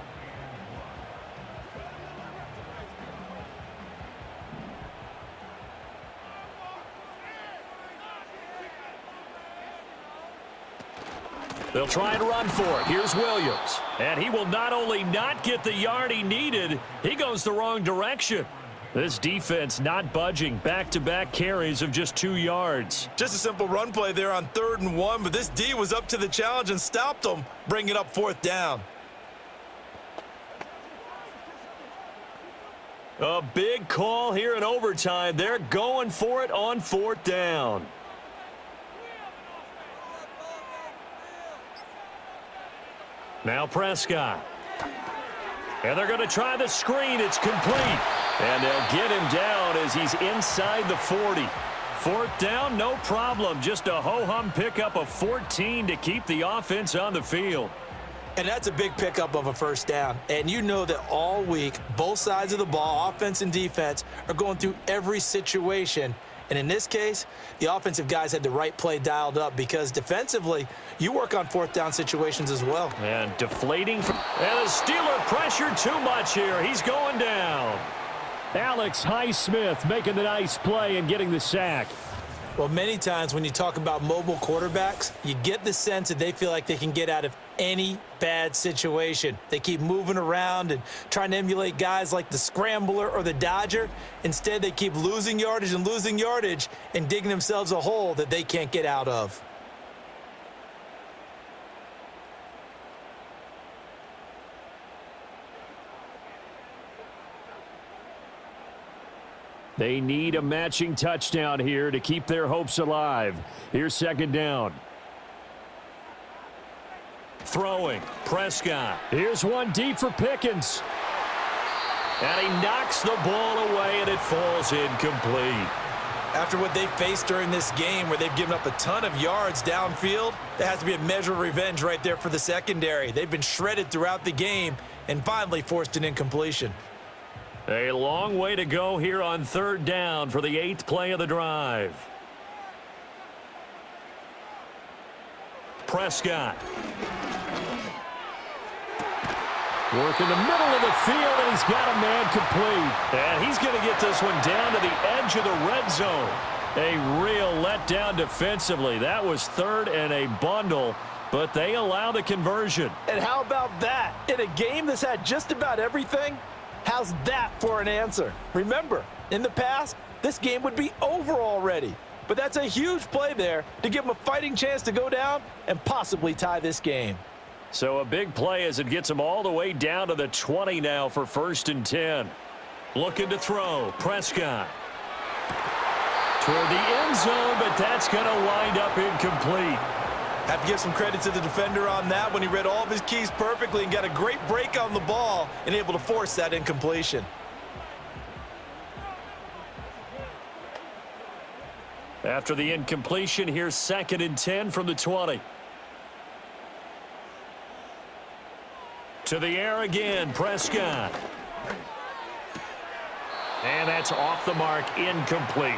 They'll try and run for it. Here's Williams. And he will not only not get the yard he needed, he goes the wrong direction. This defense not budging. Back-to-back carries of just 2 yards. Just a simple run play there on 3rd and 1, but this D was up to the challenge and stopped them, bringing up 4th down. A big call here in overtime. They're going for it on 4th down. Now Prescott. And they're going to try the screen. It's complete. And they'll get him down as he's inside the 40. 4th down, no problem. Just a ho-hum pickup of 14 to keep the offense on the field. And that's a big pickup of a first down. And you know that all week, both sides of the ball, offense and defense, are going through every situation. And in this case, the offensive guys had the right play dialed up because defensively, you work on 4th down situations as well. And deflating. And the Steeler pressure too much here. He's going down. Alex Highsmith making the nice play and getting the sack. Well, many times when you talk about mobile quarterbacks, you get the sense that they feel like they can get out of any bad situation. They keep moving around and trying to emulate guys like the Scrambler or the Dodger. Instead, they keep losing yardage and digging themselves a hole that they can't get out of. They need a matching touchdown here to keep their hopes alive. Here's 2nd down. Throwing. Prescott. Here's one deep for Pickens. And he knocks the ball away, and it falls incomplete. After what they faced during this game where they've given up a ton of yards downfield, there has to be a measure of revenge right there for the secondary. They've been shredded throughout the game and finally forced an incompletion. A long way to go here on 3rd down for the 8th play of the drive. Prescott. Working the middle of the field, and he's got a man complete. And he's going to get this one down to the edge of the red zone. A real letdown defensively. That was 3rd and a bundle, but they allow the conversion. And how about that? In a game that's had just about everything, how's that for an answer? Remember, in the past, this game would be over already. But that's a huge play there to give them a fighting chance to go down and possibly tie this game. So a big play as it gets them all the way down to the 20 now for 1st and 10. Looking to throw. Prescott. Toward the end zone, but that's going to wind up incomplete. Have to give some credit to the defender on that when he read all of his keys perfectly and got a great break on the ball and able to force that incompletion. After the incompletion, here's 2nd and 10 from the 20. To the air again, Prescott. And that's off the mark, incomplete.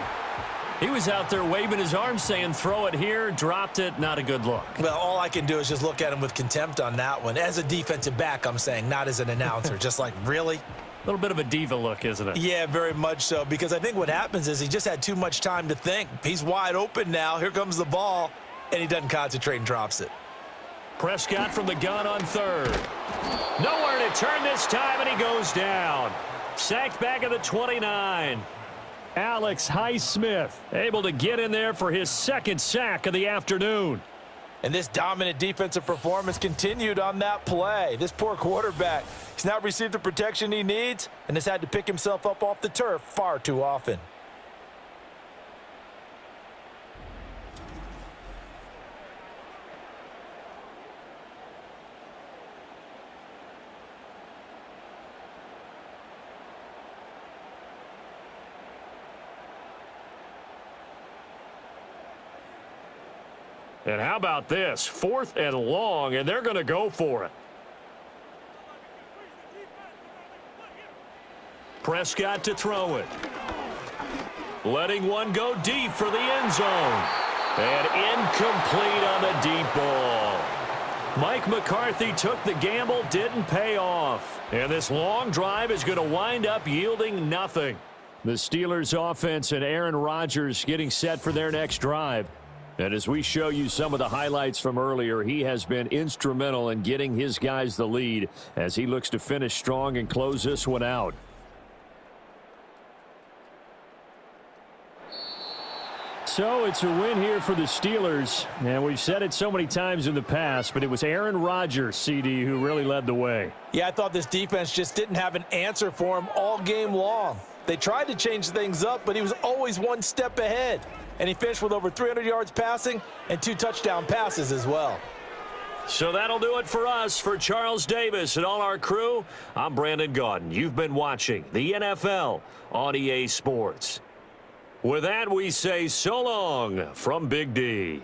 He was out there waving his arms saying, throw it here, dropped it, not a good look. Well, all I can do is just look at him with contempt on that one. As a defensive back, I'm saying, not as an announcer. Just like, really? A little bit of a diva look, isn't it? Yeah, very much so, because I think what happens is he just had too much time to think. He's wide open now. Here comes the ball, and he doesn't concentrate and drops it. Prescott from the gun on 3rd. Nowhere to turn this time, and he goes down. Sacked back at the 29. Alex Highsmith able to get in there for his 2nd sack of the afternoon. And this dominant defensive performance continued on that play. This poor quarterback, he's not received the protection he needs and has had to pick himself up off the turf far too often. And how about this? 4th and long, and they're going to go for it. Prescott to throw it. Letting one go deep for the end zone. And incomplete on the deep ball. Mike McCarthy took the gamble, didn't pay off. And this long drive is going to wind up yielding nothing. The Steelers offense and Aaron Rodgers getting set for their next drive. And as we show you some of the highlights from earlier, he has been instrumental in getting his guys the lead as he looks to finish strong and close this one out. So it's a win here for the Steelers. And we've said it so many times in the past, but it was Aaron Rodgers, CeeDee, who really led the way. Yeah, I thought this defense just didn't have an answer for him all game long. They tried to change things up, but he was always one step ahead. And he finished with over 300 yards passing and 2 touchdown passes as well. So that'll do it for us. For Charles Davis and all our crew, I'm Brandon Gaudin. You've been watching the NFL on EA Sports. With that, we say so long from Big D.